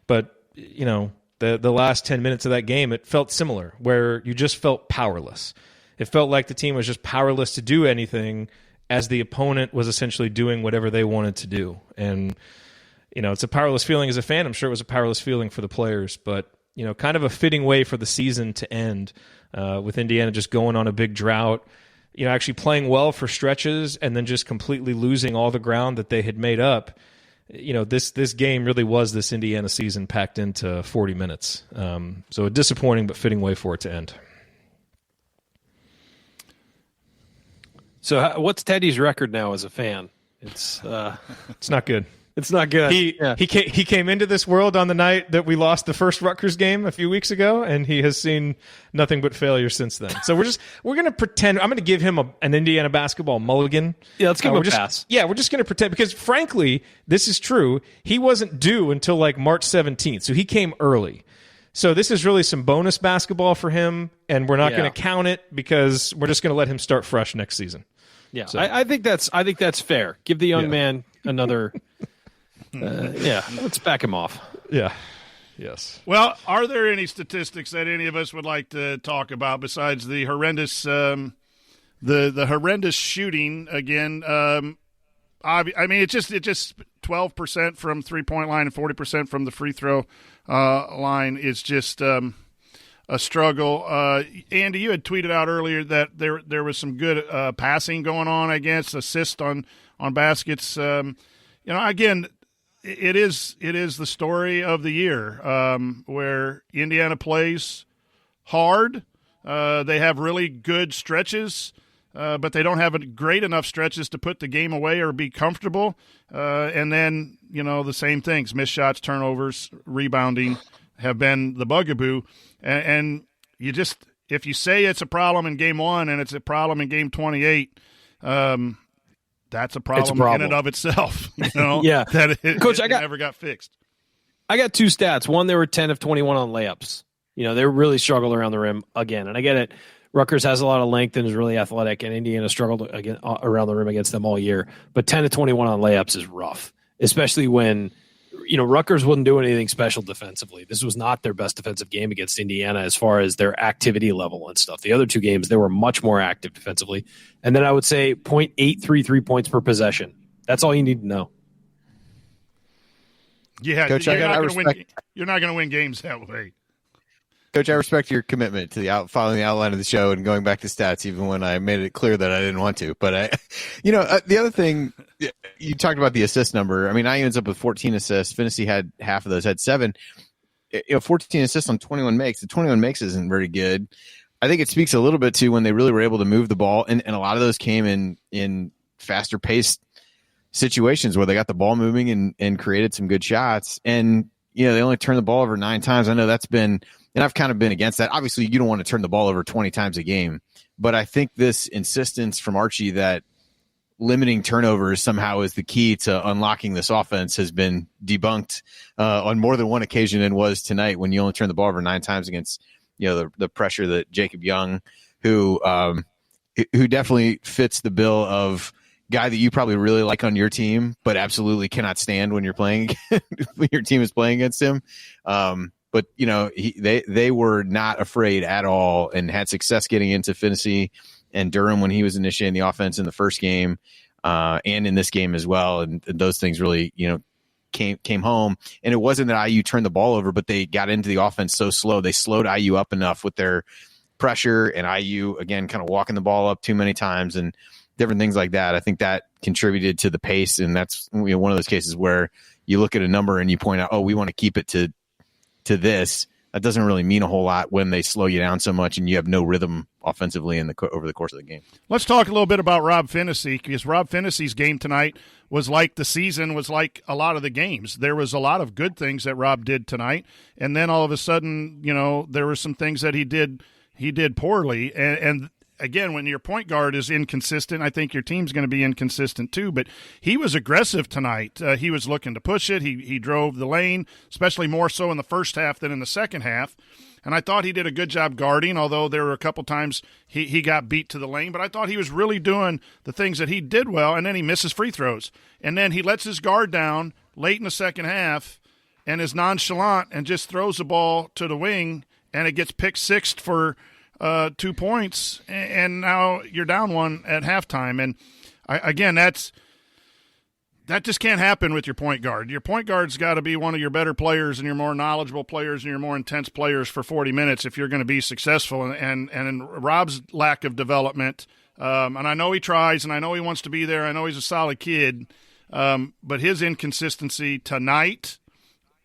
But the last 10 minutes of that game, it felt similar, where you just felt powerless. It felt like the team was just powerless to do anything as the opponent was essentially doing whatever they wanted to do. And, it's a powerless feeling as a fan. I'm sure it was a powerless feeling for the players, but, kind of a fitting way for the season to end with Indiana just going on a big drought, actually playing well for stretches and then just completely losing all the ground that they had made up. This game really was this Indiana season packed into 40 minutes. So a disappointing but fitting way for it to end. So what's Teddy's record now as a fan? It's not good. It's not good. He came into this world on the night that we lost the first Rutgers game a few weeks ago, and he has seen nothing but failure since then. So we're going to pretend. I'm going to give him an Indiana basketball mulligan. Yeah, let's give him a pass. Yeah, we're just going to pretend, because frankly, this is true. He wasn't due until like March 17th, so he came early. So this is really some bonus basketball for him, and we're not going to count it because we're just going to let him start fresh next season. Yeah, so. I think that's fair. Give the young man another. Let's back him off. Yeah. Yes. Well, are there any statistics that any of us would like to talk about besides the horrendous, the horrendous shooting again? I mean, it's just 12% from 3-point line and 40% from the free throw line is just a struggle. Andy, you had tweeted out earlier that there was some good passing going on, I guess, assist on baskets. Again, it is the story of the year where Indiana plays hard. They have really good stretches, but they don't have great enough stretches to put the game away or be comfortable. And then, the same things, missed shots, turnovers, rebounding have been the bugaboo. And you just, if you say it's a problem in game 1 and it's a problem in game 28, that's a problem in and of itself. Yeah. That Coach, it never got fixed. I got 2 stats. One, they were 10 of 21 on layups. They really struggled around the rim again. And I get it. Rutgers has a lot of length and is really athletic, and Indiana struggled around the rim against them all year. But 10 of 21 on layups is rough, especially when, Rutgers wouldn't do anything special defensively. This was not their best defensive game against Indiana as far as their activity level and stuff. The other 2 games, they were much more active defensively. And then I would say 0.833 points per possession. That's all you need to know. Yeah, Coach, you're not going to win games that way. Coach, I respect your commitment to following the outline of the show and going back to stats, even when I made it clear that I didn't want to. But the other thing, you talked about the assist number. I mean, IU ends up with 14 assists. Finney had half of those, had 7. 14 assists on 21 makes. The 21 makes isn't very good. I think it speaks a little bit to when they really were able to move the ball, and a lot of those came in faster paced situations where they got the ball moving and created some good shots. And they only turned the ball over 9 times. I know that's been. And I've kind of been against that. Obviously, you don't want to turn the ball over 20 times a game. But I think this insistence from Archie that limiting turnovers somehow is the key to unlocking this offense has been debunked on more than one occasion and was tonight when you only turn the ball over 9 times against the pressure that Jacob Young, who definitely fits the bill of guy that you probably really like on your team, but absolutely cannot stand when you're playing when your team is playing against him. But they were not afraid at all and had success getting into Finney and Durham when he was initiating the offense in the first game and in this game as well. And those things really, came home. And it wasn't that IU turned the ball over, but they got into the offense so slow. They slowed IU up enough with their pressure, and IU, again, kind of walking the ball up too many times and different things like that. I think that contributed to the pace. And that's one of those cases where you look at a number and you point out, we want to keep it to this. That doesn't really mean a whole lot when they slow you down so much and you have no rhythm offensively over the course of the game. Let's talk a little bit about Rob Finney, because Rob Finney's game tonight was like the season was like a lot of the games. There was a lot of good things that Rob did tonight, and then all of a sudden, there were some things that he did poorly, and again, when your point guard is inconsistent, I think your team's going to be inconsistent too. But he was aggressive tonight. He was looking to push it. He drove the lane, especially more so in the first half than in the second half. And I thought he did a good job guarding, although there were a couple times he got beat to the lane. But I thought he was really doing the things that he did well, and then he misses free throws. And then he lets his guard down late in the second half and is nonchalant and just throws the ball to the wing, and it gets picked sixth for 2 points, and now you're down 1 at halftime. And again, that just can't happen with your point guard. Your point guard's got to be one of your better players and your more knowledgeable players and your more intense players for 40 minutes if you're going to be successful. And Rob's lack of development, and I know he tries, and I know he wants to be there. I know he's a solid kid, but his inconsistency tonight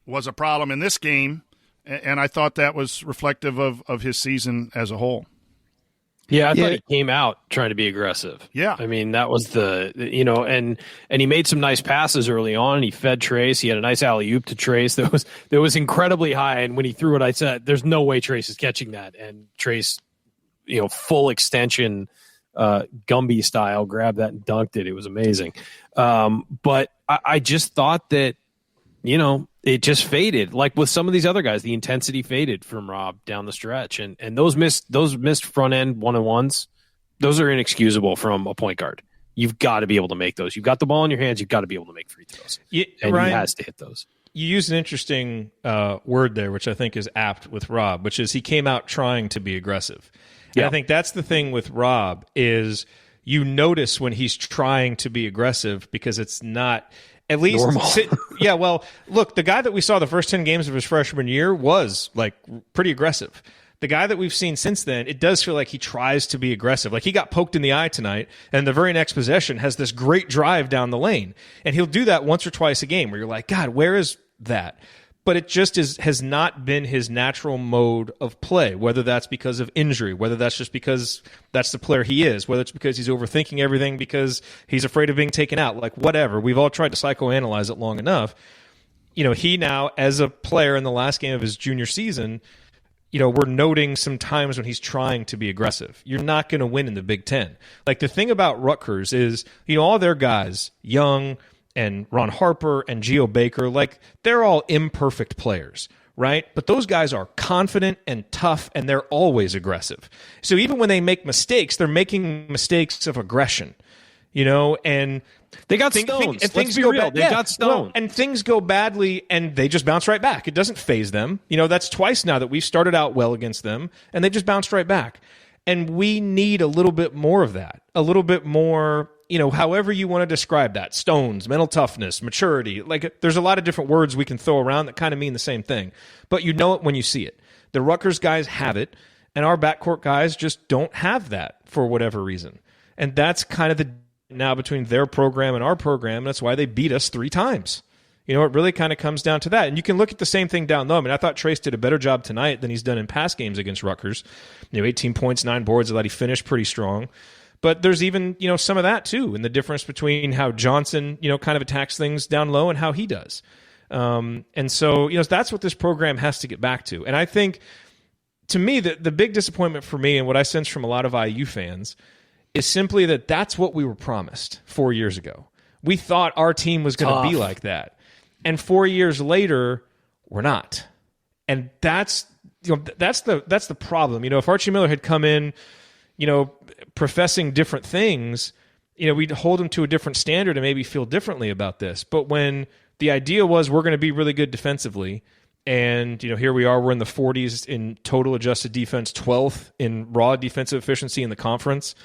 was a problem in this game. And I thought that was reflective of his season as a whole. Yeah, I thought he came out trying to be aggressive. Yeah. I mean, that was and he made some nice passes early on. He fed Trace. He had a nice alley-oop to Trace that was incredibly high. And when he threw it, I said, there's no way Trace is catching that. And Trace, full extension, Gumby style, grabbed that and dunked it. It was amazing. But I just thought that, it just faded. Like with some of these other guys, the intensity faded from Rob down the stretch, and those missed front end 1-on-1s, those are inexcusable from a point guard. You've got to be able to make those. You've got the ball in your hands. You've got to be able to make free throws, and Ryan, he has to hit those. You used an interesting word there, which I think is apt with Rob, which is he came out trying to be aggressive. And I think that's the thing with Rob is you notice when he's trying to be aggressive because it's not – at least, look, the guy that we saw the first 10 games of his freshman year was like pretty aggressive. The guy that we've seen since then, it does feel like he tries to be aggressive. Like he got poked in the eye tonight, and the very next possession has this great drive down the lane. And he'll do that once or twice a game where you're like, God, where is that? but it just has not been his natural mode of play, whether that's because of injury, whether that's just because that's the player he is, whether it's because he's overthinking everything because he's afraid of being taken out, like whatever. We've all tried to psychoanalyze it long enough. He now, as a player in the last game of his junior season, we're noting some times when he's trying to be aggressive. You're not going to win in the Big Ten. Like, the thing about Rutgers is, all their guys, Young and Ron Harper and Geo Baker, like, they're all imperfect players, right? But those guys are confident and tough, and they're always aggressive. So even when they make mistakes, they're making mistakes of aggression, and they got stones. And things go real. They got stones. Well, and things go badly, and they just bounce right back. It doesn't faze them. That's twice now that we've started out well against them, and they just bounced right back. And we need a little bit more of that. A little bit more, however you want to describe that. Stones, mental toughness, maturity. Like, there's a lot of different words we can throw around that kind of mean the same thing. But you know it when you see it. The Rutgers guys have it, and our backcourt guys just don't have that for whatever reason. And that's kind of the now between their program and our program. That's why they beat us 3 times. It really kind of comes down to that. And you can look at the same thing down low. I mean, I thought Trace did a better job tonight than he's done in past games against Rutgers. 18 points, 9 boards. I thought he finished pretty strong. But there's even, some of that too, and the difference between how Johnson, kind of attacks things down low and how he does. And so, that's what this program has to get back to. And I think, to me, the big disappointment for me and what I sense from a lot of IU fans is simply that that's what we were promised 4 years ago. We thought our team was going to be like that. And 4 years later, we're not. And that's the problem. If Archie Miller had come in, professing different things, we'd hold him to a different standard and maybe feel differently about this. But when the idea was we're going to be really good defensively, and here we are, we're in the 40s in total adjusted defense, 12th in raw defensive efficiency in the conference.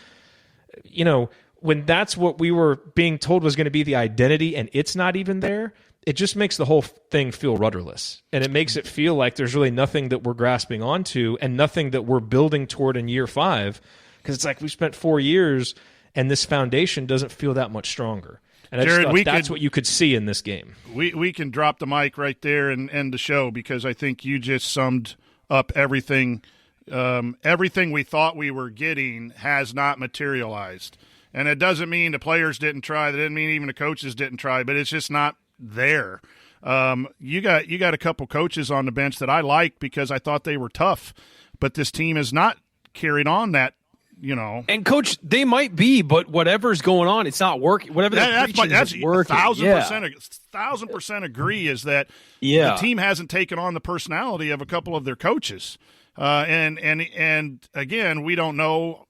When that's what we were being told was going to be the identity and it's not even there, it just makes the whole thing feel rudderless. And it makes it feel like there's really nothing that we're grasping onto and nothing that we're building toward in year 5. Because it's like we spent 4 years and this foundation doesn't feel that much stronger. And Jared, I just thought that's what you could see in this game. We can drop the mic right there and end the show, because I think you just summed up everything. Everything we thought we were getting has not materialized. And it doesn't mean the players didn't try. That didn't mean even the coaches didn't try, but it's just not there. You got a couple coaches on the bench that I like because I thought they were tough, but this team has not carried on that, And coach, they might be, but whatever's going on, it's not working. Whatever that's working. 1,000% agree is that the team hasn't taken on the personality of a couple of their coaches. And again, we don't know,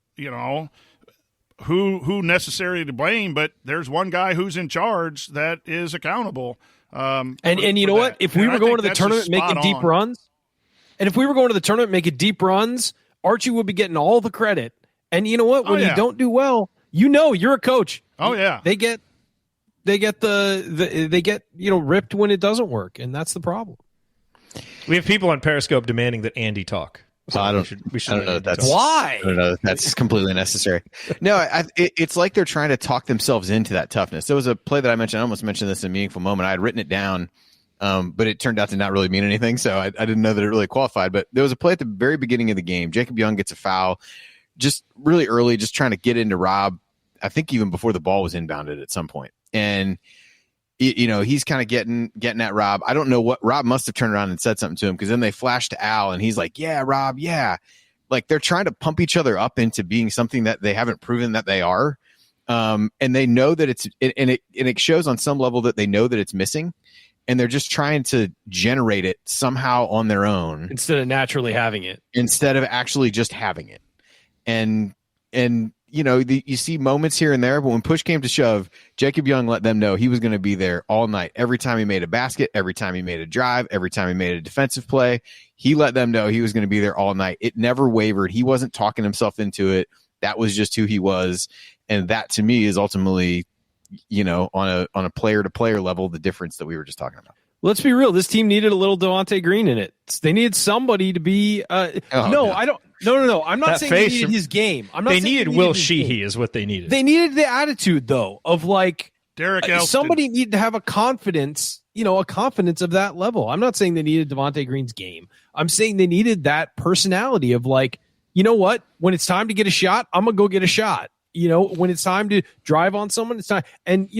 who necessarily to blame, but there's one guy who's in charge that is accountable. And you know what? If we were going to the tournament making deep runs, Archie would be getting all the credit. And you know what? When you don't do well, you're a coach. Oh yeah, they get ripped when it doesn't work, and that's the problem. We have people on Periscope demanding that Andy talk. So I don't know. Why? I don't know. That's completely necessary. No, it's like they're trying to talk themselves into that toughness. There was a play that I mentioned. I almost mentioned this in a meaningful moment. I had written it down, but it turned out to not really mean anything. So I didn't know that it really qualified. But there was a play at the very beginning of the game. Jacob Young gets a foul just really early, just trying to get into Rob. I think even before the ball was inbounded at some point. And he's kind of getting at Rob. I don't know what Rob must have turned around and said something to him, because then they flashed to Al and he's like, yeah, Rob. Yeah. Like they're trying to pump each other up into being something that they haven't proven that they are. And they know that it shows on some level that they know that it's missing, and they're just trying to generate it somehow on their own instead of naturally having it, instead of actually just having it. And you see moments here and there, but when push came to shove, Jacob Young let them know he was going to be there all night. Every time he made a basket, every time he made a drive, every time he made a defensive play, he let them know he was going to be there all night. It never wavered. He wasn't talking himself into it. That was just who he was. And that to me is ultimately, on a player to player level, the difference that we were just talking about. Let's be real. This team needed a little Devontae Green in it. They needed somebody to be. No. I'm not saying they needed his game. I'm not. They needed Will Sheehy is what they needed. They needed the attitude though of like Derek Elston. Somebody needed to have a confidence of that level. I'm not saying they needed Devontae Green's game. I'm saying they needed that personality of like, you know what? When it's time to get a shot, I'm going to go get a shot. When it's time to drive on someone, it's time. And,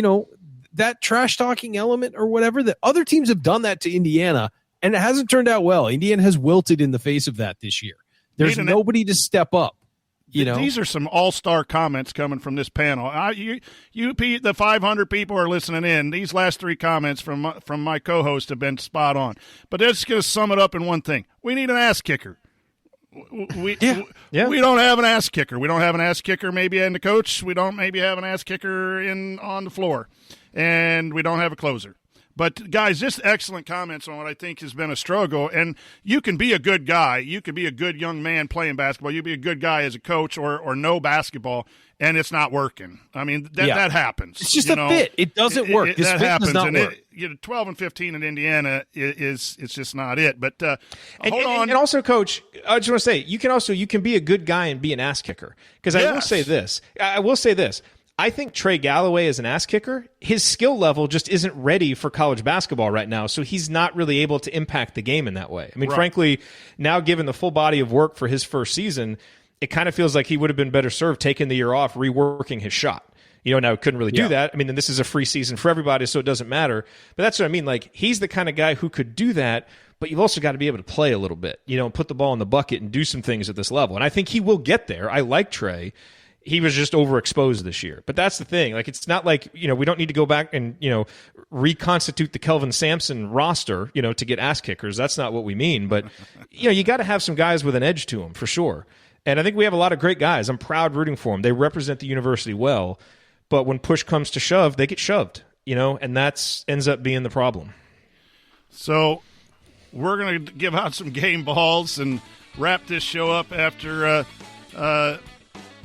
that trash talking element or whatever, that other teams have done that to Indiana, and it hasn't turned out well. Indiana has wilted in the face of that this year. There's nobody to step up. These are some all-star comments coming from this panel. The 500 people are listening in. These last three comments from my co-host have been spot on. But let's just sum it up in one thing. We need an ass kicker. We don't have an ass kicker. We don't have an ass kicker maybe in the coach. We don't maybe have an ass kicker on the floor. And we don't have a closer. But, guys, just excellent comments on what I think has been a struggle. And you can be a good guy. You can be a good young man playing basketball. You can be a good guy as a coach or know basketball, and it's not working. I mean, that happens. It's just a fit. It doesn't work. This that fit happens. does not work. 12 and 15 in Indiana it's just not it. But hold on. And also, Coach, I just want to say, you can be a good guy and be an ass kicker. Because I will say this. I think Trey Galloway is an ass kicker. His skill level just isn't ready for college basketball right now, so he's not really able to impact the game in that way. I mean, frankly, now given the full body of work for his first season, it kind of feels like he would have been better served taking the year off, reworking his shot. Now he couldn't really do that. I mean, and this is a free season for everybody, so it doesn't matter. But that's what I mean. Like, he's the kind of guy who could do that, but you've also got to be able to play a little bit, put the ball in the bucket and do some things at this level. And I think he will get there. I like Trey. He was just overexposed this year. But that's the thing. Like, it's not like, we don't need to go back and, reconstitute the Kelvin Sampson roster, to get ass kickers. That's not what we mean. But, you got to have some guys with an edge to them for sure. And I think we have a lot of great guys. I'm proud rooting for them. They represent the university well. But when push comes to shove, they get shoved, and that ends up being the problem. So we're going to give out some game balls and wrap this show up after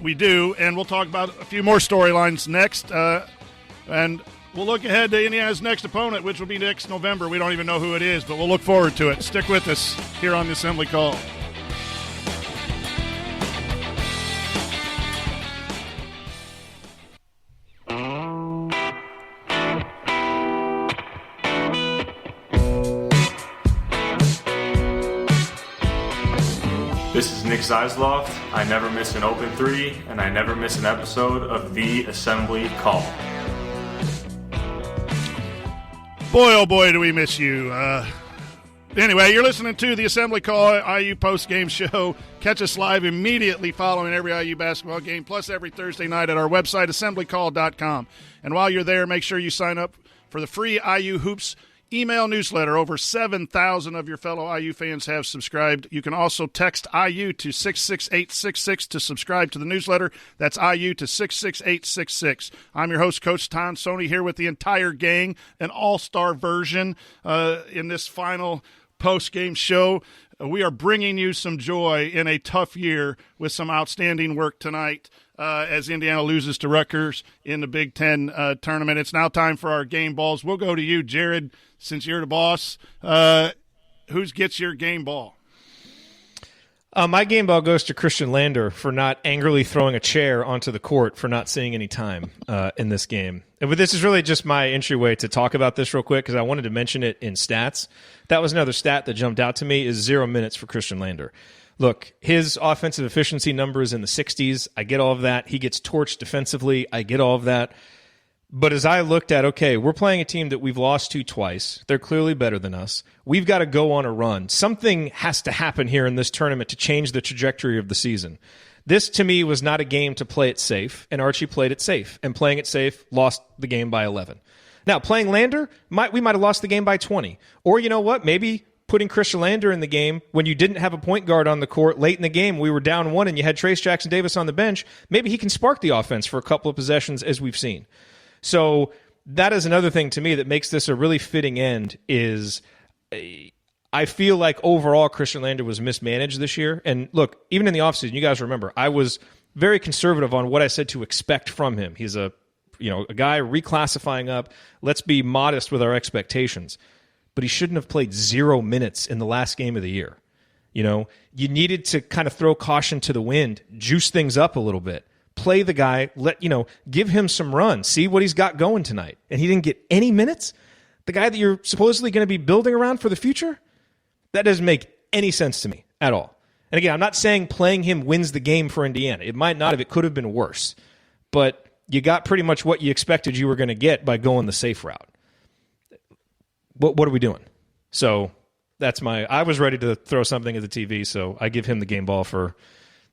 we do, and we'll talk about a few more storylines next, and we'll look ahead to Indiana's next opponent, which will be next November. We don't even know who it is, but we'll look forward to it. Stick with us here on the Assembly Call. This is Nick Zeisloft. I never miss an open three, and I never miss an episode of The Assembly Call. Boy, oh boy, do we miss you. Anyway, you're listening to The Assembly Call, IU Postgame Show. Catch us live immediately following every IU basketball game, plus every Thursday night at our website, assemblycall.com. And while you're there, make sure you sign up for the free IU Hoops email newsletter. Over 7,000 of your fellow IU fans have subscribed. You can also text IU to 66866 to subscribe to the newsletter. That's IU to 66866. I'm your host, Coach Tom Sony, here with the entire gang, an all-star version in this final post-game show. We are bringing you some joy in a tough year with some outstanding work tonight. As Indiana loses to Rutgers in the Big Ten tournament. It's now time for our game balls. We'll go to you, Jared, since you're the boss. Who gets your game ball? My game ball goes to Christian Lander for not angrily throwing a chair onto the court for not seeing any time in this game. And this is really just my entryway to talk about this real quick because I wanted to mention it in stats. That was another stat that jumped out to me is 0 minutes for Christian Lander. Look, his offensive efficiency number is in the 60s. I get all of that. He gets torched defensively. I get all of that. But as I looked at, okay, we're playing a team that we've lost to twice. They're clearly better than us. We've got to go on a run. Something has to happen here in this tournament to change the trajectory of the season. This, to me, was not a game to play it safe, and Archie played it safe. And playing it safe lost the game by 11. Now, playing Lander, we might have lost the game by 20. Or you know what? Maybe putting Christian Lander in the game when you didn't have a point guard on the court late in the game, we were down 1 and you had Trace Jackson Davis on the bench, maybe he can spark the offense for a couple of possessions as we've seen. So that is another thing to me that makes this a really fitting end is I feel like overall Christian Lander was mismanaged this year. And look, even in the offseason, you guys remember, I was very conservative on what I said to expect from him. He's a guy reclassifying up. Let's be modest with our expectations. But he shouldn't have played 0 minutes in the last game of the year. You needed to kind of throw caution to the wind, juice things up a little bit. play the guy, give him some run, see what he's got going tonight. And he didn't get any minutes? The guy that you're supposedly going to be building around for the future? That doesn't make any sense to me at all. And again, I'm not saying playing him wins the game for Indiana. It might not have. It could have been worse. But you got pretty much what you expected you were going to get by going the safe route. What are we doing? So I was ready to throw something at the TV, so I give him the game ball for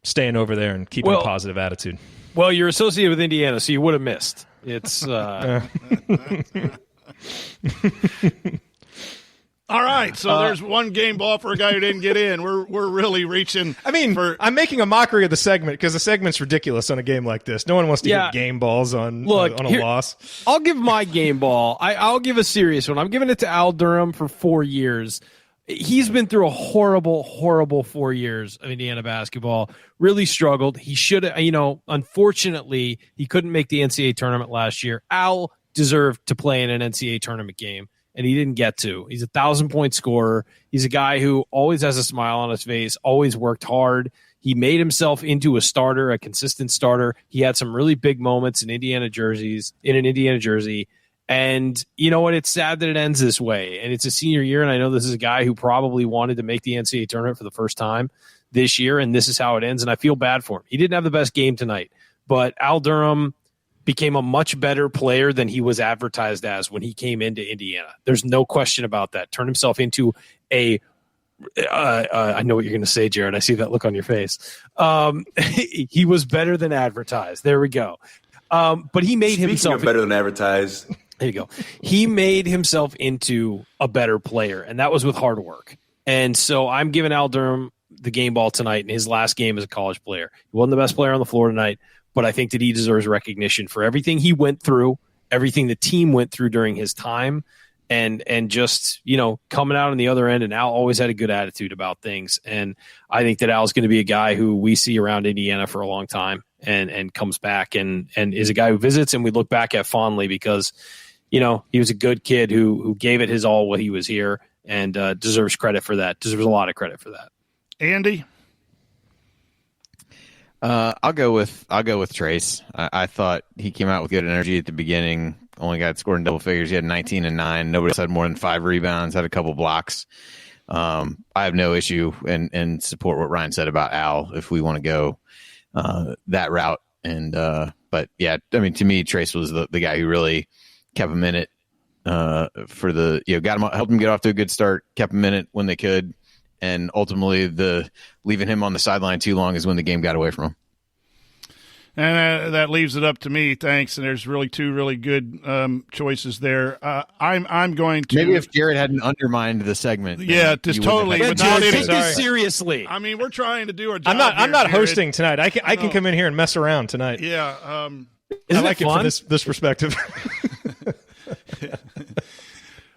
staying over there and keeping a positive attitude. Well, you're associated with Indiana, so you would have missed. It's all right, so there's one game ball for a guy who didn't get in. We're really reaching. I mean, I'm making a mockery of the segment because the segment's ridiculous on a game like this. No one wants to get game balls on a loss. I'll give my game ball. I'll give a serious one. I'm giving it to Al Durham for 4 years. He's been through a horrible, horrible 4 years of Indiana basketball. Really struggled. He should have, unfortunately, he couldn't make the NCAA tournament last year. Al deserved to play in an NCAA tournament game, and he didn't get to. He's a 1,000-point scorer. He's a guy who always has a smile on his face, always worked hard. He made himself into a starter, a consistent starter. He had some really big moments in an Indiana jersey. And you know what? It's sad that it ends this way. And it's a senior year, and I know this is a guy who probably wanted to make the NCAA tournament for the first time this year, and this is how it ends, and I feel bad for him. He didn't have the best game tonight, but Al Durham became a much better player than he was advertised as when he came into Indiana. There's no question about that. Turned himself into I know what you're going to say, Jared. I see that look on your face. He was better than advertised. There we go. But he made himself better than advertised. There you go. He made himself into a better player, and that was with hard work. And so I'm giving Al Durham the game ball tonight in his last game as a college player. He wasn't the best player on the floor tonight, but I think that he deserves recognition for everything he went through, everything the team went through during his time, and just, coming out on the other end. And Al always had a good attitude about things. And I think that Al's going to be a guy who we see around Indiana for a long time and comes back and is a guy who visits and we look back at fondly because, he was a good kid who gave it his all while he was here and deserves credit for that, deserves a lot of credit for that. Andy? I'll go with Trace. I thought he came out with good energy at the beginning. Only got scored in double figures. He had 19 and 9. Nobody else had more than 5 rebounds. Had a couple blocks. I have no issue and support what Ryan said about Al if we want to go that route. And but yeah, I mean, to me, Trace was the guy who really kept him in it for the got him, helped him get off to a good start, kept him in it when they could. And ultimately, the leaving him on the sideline too long is when the game got away from him. And that leaves it up to me. Thanks. And there's really two really good choices there. I'm going to maybe if Jared hadn't undermined the segment. Yeah, just totally. Without take this seriously. I mean, we're trying to do our job. I'm not hosting tonight. I can come in here and mess around tonight. Yeah. I like it for this perspective.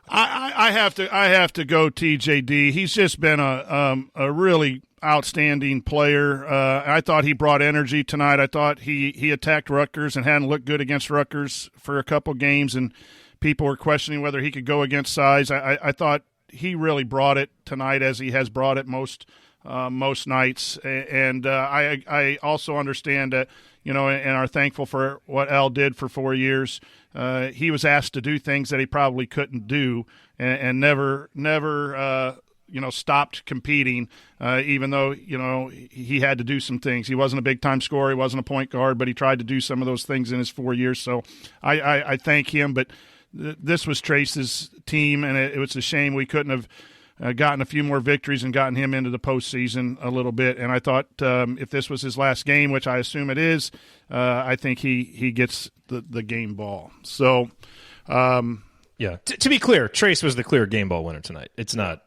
I have to go TJD. He's just been a really outstanding player. I thought he brought energy tonight. I thought he attacked Rutgers and hadn't looked good against Rutgers for a couple games, and people were questioning whether he could go against size. I thought he really brought it tonight, as he has brought it most nights. And I also understand that, and are thankful for what Al did for 4 years. He was asked to do things that he probably couldn't do, and never stopped competing, even though, he had to do some things. He wasn't a big-time scorer. He wasn't a point guard, but he tried to do some of those things in his 4 years. So I thank him. But this was Trace's team, and it was a shame we couldn't have gotten a few more victories and gotten him into the postseason a little bit. And I thought if this was his last game, which I assume it is, I think he gets the game ball. So, yeah. To be clear, Trace was the clear game ball winner tonight. It's not.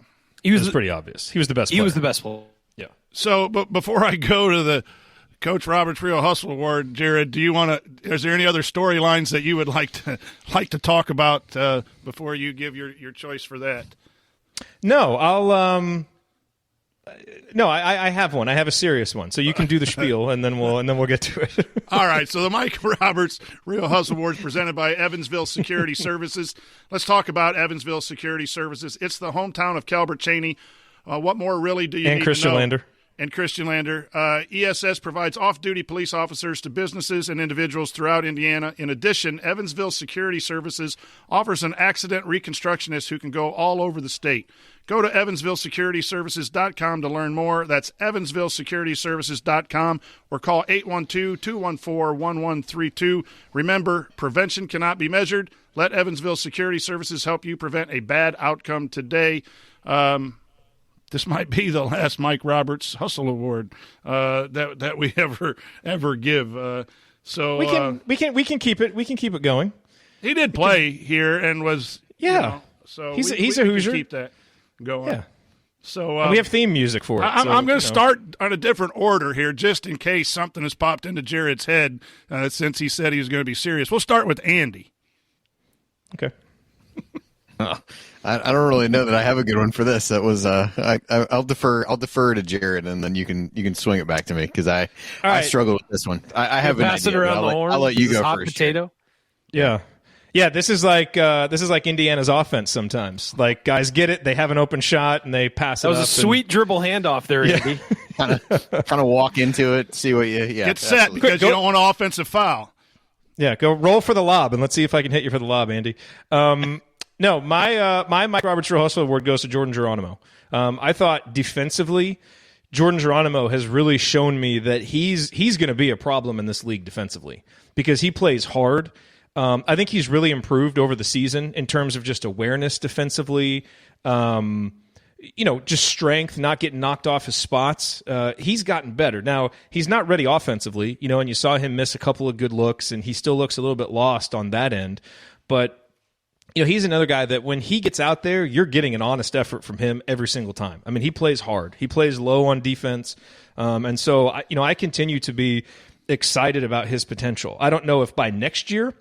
It was pretty obvious. He was the best player. He was the best player. Yeah. So, but before I go to the Coach Roberts Real Hustle Award, Jared, do you want to? Is there any other storylines that you would like to talk about before you give your choice for that? No, I have one. I have a serious one. So you can do the spiel, and then we'll get to it. All right. So the Mike Roberts Real Hustle Awards presented by Evansville Security Services. Let's talk about Evansville Security Services. It's the hometown of Calbert Cheney. What more really do you need Christian to know? Lander. and Christian Lander. ESS provides off-duty police officers to businesses and individuals throughout Indiana. In addition, Evansville Security Services offers an accident reconstructionist who can go all over the state. Go to evansvillesecurityservices.com to learn more. That's evansvillesecurityservices.com or call 812-214-1132. Remember, prevention cannot be measured. Let Evansville Security Services help you prevent a bad outcome today. This might be the last Mike Roberts Hustle Award that we ever give. So we can keep it going. He did play here and was so he's a can Hoosier. keep that going. Yeah. So and we have theme music for it. I'm going to start on a different order here, just in case something has popped into Jared's head since he said he was going to be serious. We'll start with Andy. Okay. I don't really know that I have a good one for this. That was I'll defer to Jared, and then you can swing it back to me because I struggle with this one. I have an idea. I'll let you go hot first. Potato. Yeah. This is like Indiana's offense sometimes. Like guys get it, they have an open shot and they pass it. That was a sweet dribble handoff there, Andy. kind of walk into it, see what you get set because you don't want an offensive foul. Yeah, go roll for the lob and let's see if I can hit you for the lob, Andy. No, my Mike Roberts Hustle Award goes to Jordan Geronimo. I thought defensively, Jordan Geronimo has really shown me that he's going to be a problem in this league defensively because he plays hard. I think he's really improved over the season in terms of just awareness defensively, just strength, not getting knocked off his spots. He's gotten better. Now, he's not ready offensively, and you saw him miss a couple of good looks, and he still looks a little bit lost on that end. But he's another guy that when he gets out there, you're getting an honest effort from him every single time. I mean, he plays hard. He plays low on defense. And so, I continue to be excited about his potential. I don't know if by next year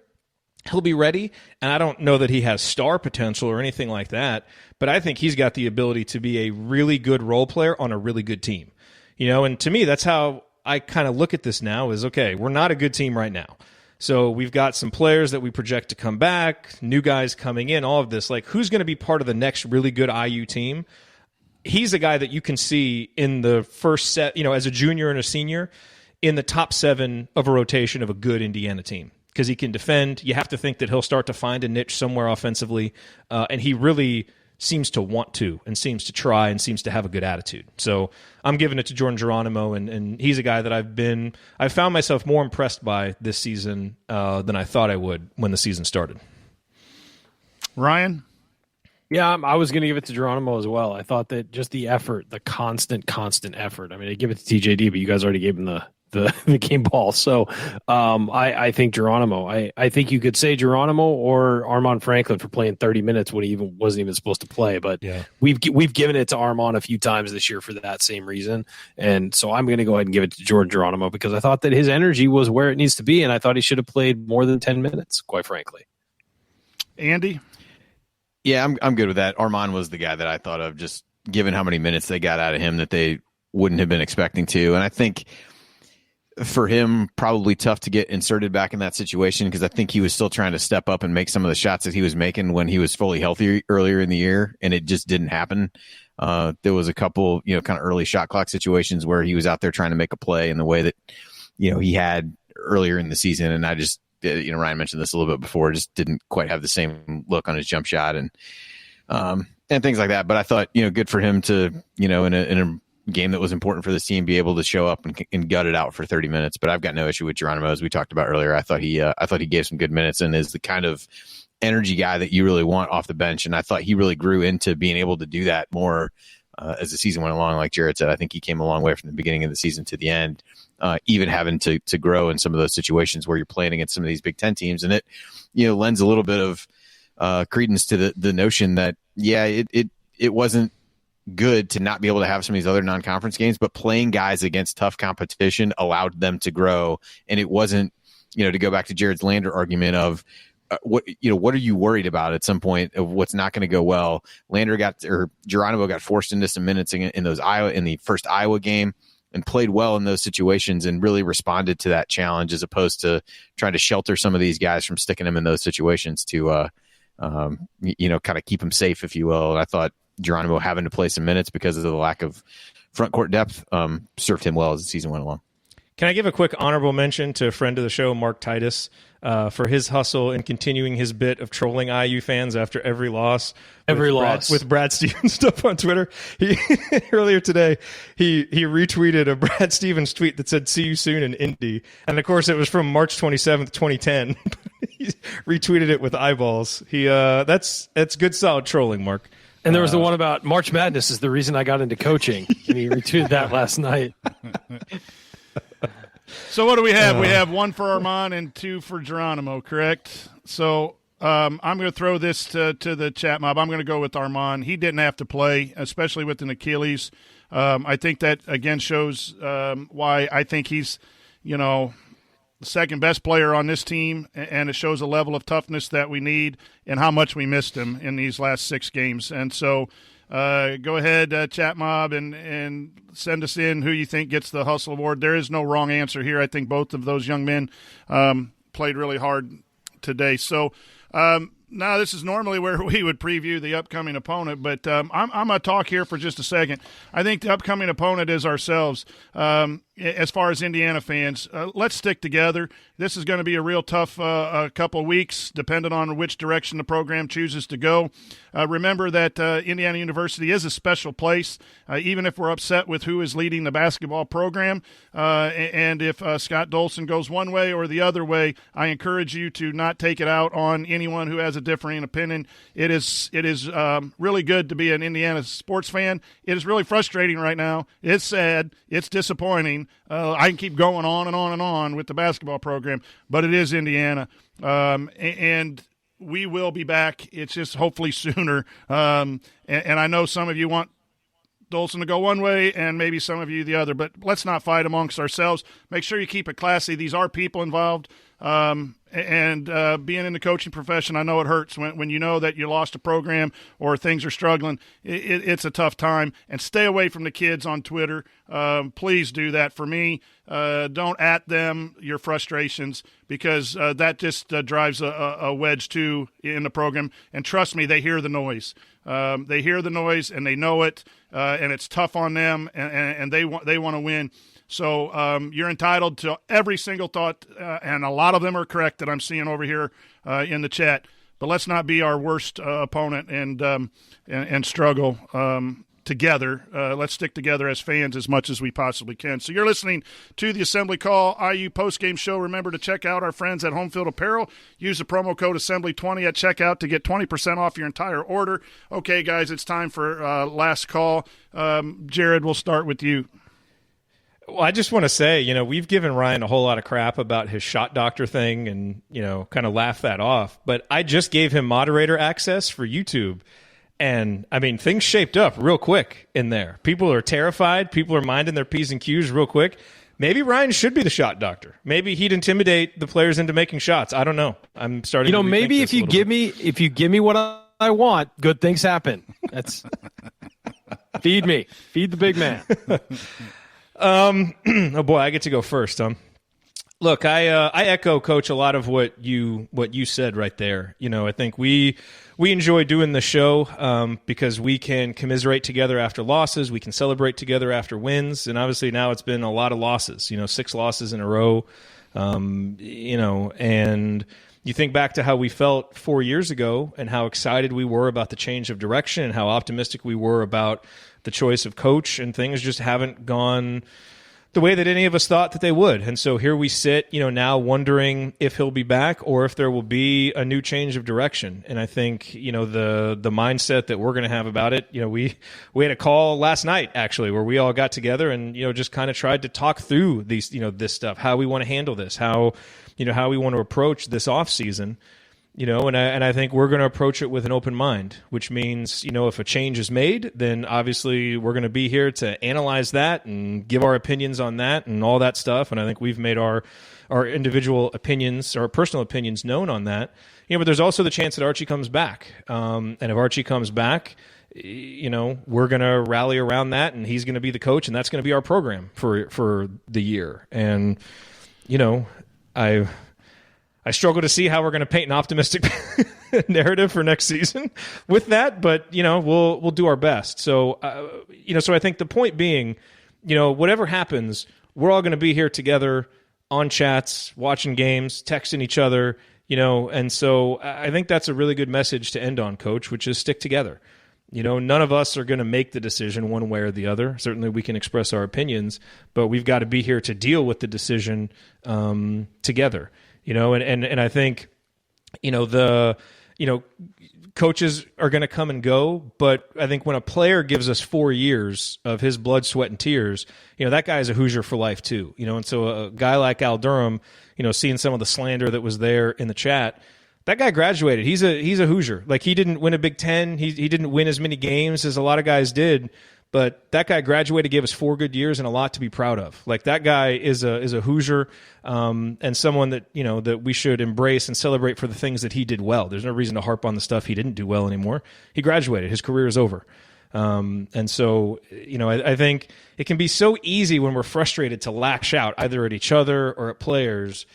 he'll be ready, and I don't know that he has star potential or anything like that, but I think he's got the ability to be a really good role player on a really good team. And to me, that's how I kind of look at this now is, okay, we're not a good team right now. So we've got some players that we project to come back, new guys coming in, all of this. Like, who's going to be part of the next really good IU team? He's a guy that you can see in the first set, as a junior and a senior, in the top 7 of a rotation of a good Indiana team. Because he can defend. You have to think that he'll start to find a niche somewhere offensively. And he really seems to want to and seems to try and seems to have a good attitude. So I'm giving it to Jordan Geronimo, and he's a guy that I've found myself more impressed by this season than I thought I would when the season started. Ryan? Yeah, I was going to give it to Geronimo as well. I thought that just the effort, the constant effort. I mean, I give it to TJD, but you guys already gave him the game ball. So I think Geronimo. I think you could say Geronimo or Armand Franklin for playing 30 minutes when he wasn't even supposed to play. But we've given it to Armand a few times this year for that same reason. And so I'm going to go ahead and give it to Jordan Geronimo because I thought that his energy was where it needs to be, and I thought he should have played more than 10 minutes, quite frankly. Andy? Yeah, I'm good with that. Armand was the guy that I thought of, just given how many minutes they got out of him that they wouldn't have been expecting to. And I think for him, probably tough to get inserted back in that situation because I think he was still trying to step up and make some of the shots that he was making when he was fully healthy earlier in the year, and it just didn't happen. There was a couple, kind of early shot clock situations where he was out there trying to make a play in the way that, he had earlier in the season, and I just, Ryan mentioned this a little bit before, just didn't quite have the same look on his jump shot and things like that. But I thought, good for him to, in a game that was important for this team, be able to show up and gut it out for 30 minutes. But I've got no issue with Geronimo, as we talked about earlier. I thought he gave some good minutes and is the kind of energy guy that you really want off the bench. And I thought he really grew into being able to do that more as the season went along. Like Jared said, I think he came a long way from the beginning of the season to the end, even having to grow in some of those situations where you're playing against some of these Big Ten teams. And it, lends a little bit of credence to the notion that, it wasn't good to not be able to have some of these other non-conference games, but playing guys against tough competition allowed them to grow. And it wasn't, to go back to Jared's Lander argument of what are you worried about at some point of what's not going to go well? Geronimo got forced into some minutes in the first Iowa game and played well in those situations and really responded to that challenge, as opposed to trying to shelter some of these guys from sticking them in those situations to, kind of keep them safe, if you will. And I thought Geronimo having to play some minutes because of the lack of front court depth served him well as the season went along. Can I give a quick honorable mention to a friend of the show, Mark Titus, for his hustle and continuing his bit of trolling IU fans after every loss? With Brad Stevens stuff on Twitter. Earlier today, he retweeted a Brad Stevens tweet that said, "See you soon in Indy." And of course, it was from March 27th, 2010. He retweeted it with eyeballs. That's good, solid trolling, Mark. And there was the one about March Madness is the reason I got into coaching. And he retweeted that last night. So what do we have? We have 1 for Armand and 2 for Geronimo, correct? So I'm going to throw this to the chat mob. I'm going to go with Armand. He didn't have to play, especially with an Achilles. I think that, again, shows why I think he's, the second best player on this team, and it shows a level of toughness that we need and how much we missed him in these last 6 games. And so go ahead, chat mob, and send us in who you think gets the Hustle Award. There is no wrong answer here. I think both of those young men played really hard today. So now this is normally where we would preview the upcoming opponent, but I'm going to talk here for just a second. I think the upcoming opponent is ourselves. As far as Indiana fans, let's stick together. This is going to be a real tough couple of weeks, depending on which direction the program chooses to go. Remember that Indiana University is a special place, even if we're upset with who is leading the basketball program. And if Scott Dolson goes one way or the other way, I encourage you to not take it out on anyone who has a differing opinion. It is really good to be an Indiana sports fan. It is really frustrating right now. It's sad. It's disappointing. I can keep going on and on and on with the basketball program, but it is Indiana, and we will be back. It's just hopefully sooner. And I know some of you want Dolson to go one way and maybe some of you the other, but let's not fight amongst ourselves. Make sure you keep it classy. These are people involved. And being in the coaching profession, I know it hurts when you know that you lost a program or things are struggling. It's a tough time. And stay away from the kids on Twitter. Please do that for me. Don't at them your frustrations, because that just drives a wedge too in the program. And trust me, they hear the noise. They hear the noise and they know it, and it's tough on them, and they want to win. So you're entitled to every single thought, and a lot of them are correct that I'm seeing over here in the chat. But let's not be our worst opponent and struggle together. Let's stick together as fans as much as we possibly can. So you're listening to the Assembly Call IU postgame show. Remember to check out our friends at Home Field Apparel. Use the promo code Assembly20 at checkout to get 20% off your entire order. Okay, guys, it's time for last call. Jared, we'll start with you. Well, I just want to say, we've given Ryan a whole lot of crap about his shot doctor thing and, kind of laugh that off. But I just gave him moderator access for YouTube. And, things shaped up real quick in there. People are terrified. People are minding their P's and Q's real quick. Maybe Ryan should be the shot doctor. Maybe he'd intimidate the players into making shots. I don't know. I'm starting to maybe if you give me what I want, good things happen. That's feed me. Feed the big man. Oh boy, I get to go first. Look, I echo, Coach, a lot of what you said right there. I think we enjoy doing the show because we can commiserate together after losses, we can celebrate together after wins, and obviously now it's been a lot of losses. 6 losses in a row. And you think back to how we felt 4 years ago and how excited we were about the change of direction and how optimistic we were about the choice of coach, and things just haven't gone the way that any of us thought that they would. And so here we sit, now wondering if he'll be back or if there will be a new change of direction. And I think, the mindset that we're going to have about it, we had a call last night actually where we all got together and, just kind of tried to talk through these, this stuff, how we want to handle this, how we want to approach this off season. And I think we're going to approach it with an open mind, which means, if a change is made, then obviously we're going to be here to analyze that and give our opinions on that and all that stuff. And I think we've made our individual opinions, our personal opinions known on that. But there's also the chance that Archie comes back. And if Archie comes back, we're going to rally around that, and he's going to be the coach, and that's going to be our program for the year. And, I struggle to see how we're going to paint an optimistic narrative for next season with that, but we'll do our best. So so I think the point being, whatever happens, we're all going to be here together on chats, watching games, texting each other, and so I think that's a really good message to end on, Coach, which is stick together. None of us are going to make the decision one way or the other. Certainly we can express our opinions, but we've got to be here to deal with the decision together. And I think, coaches are going to come and go, but I think when a player gives us 4 years of his blood, sweat, and tears, that guy is a Hoosier for life too. And so a guy like Al Durham, seeing some of the slander that was there in the chat, that guy graduated. He's a Hoosier. Like, he didn't win a Big Ten. He didn't win as many games as a lot of guys did, but that guy graduated, gave us 4 good years, and a lot to be proud of. Like, that guy is a Hoosier, and someone that that we should embrace and celebrate for the things that he did well. There's no reason to harp on the stuff he didn't do well anymore. He graduated. His career is over. And so, I think it can be so easy when we're frustrated to lash out either at each other or at players.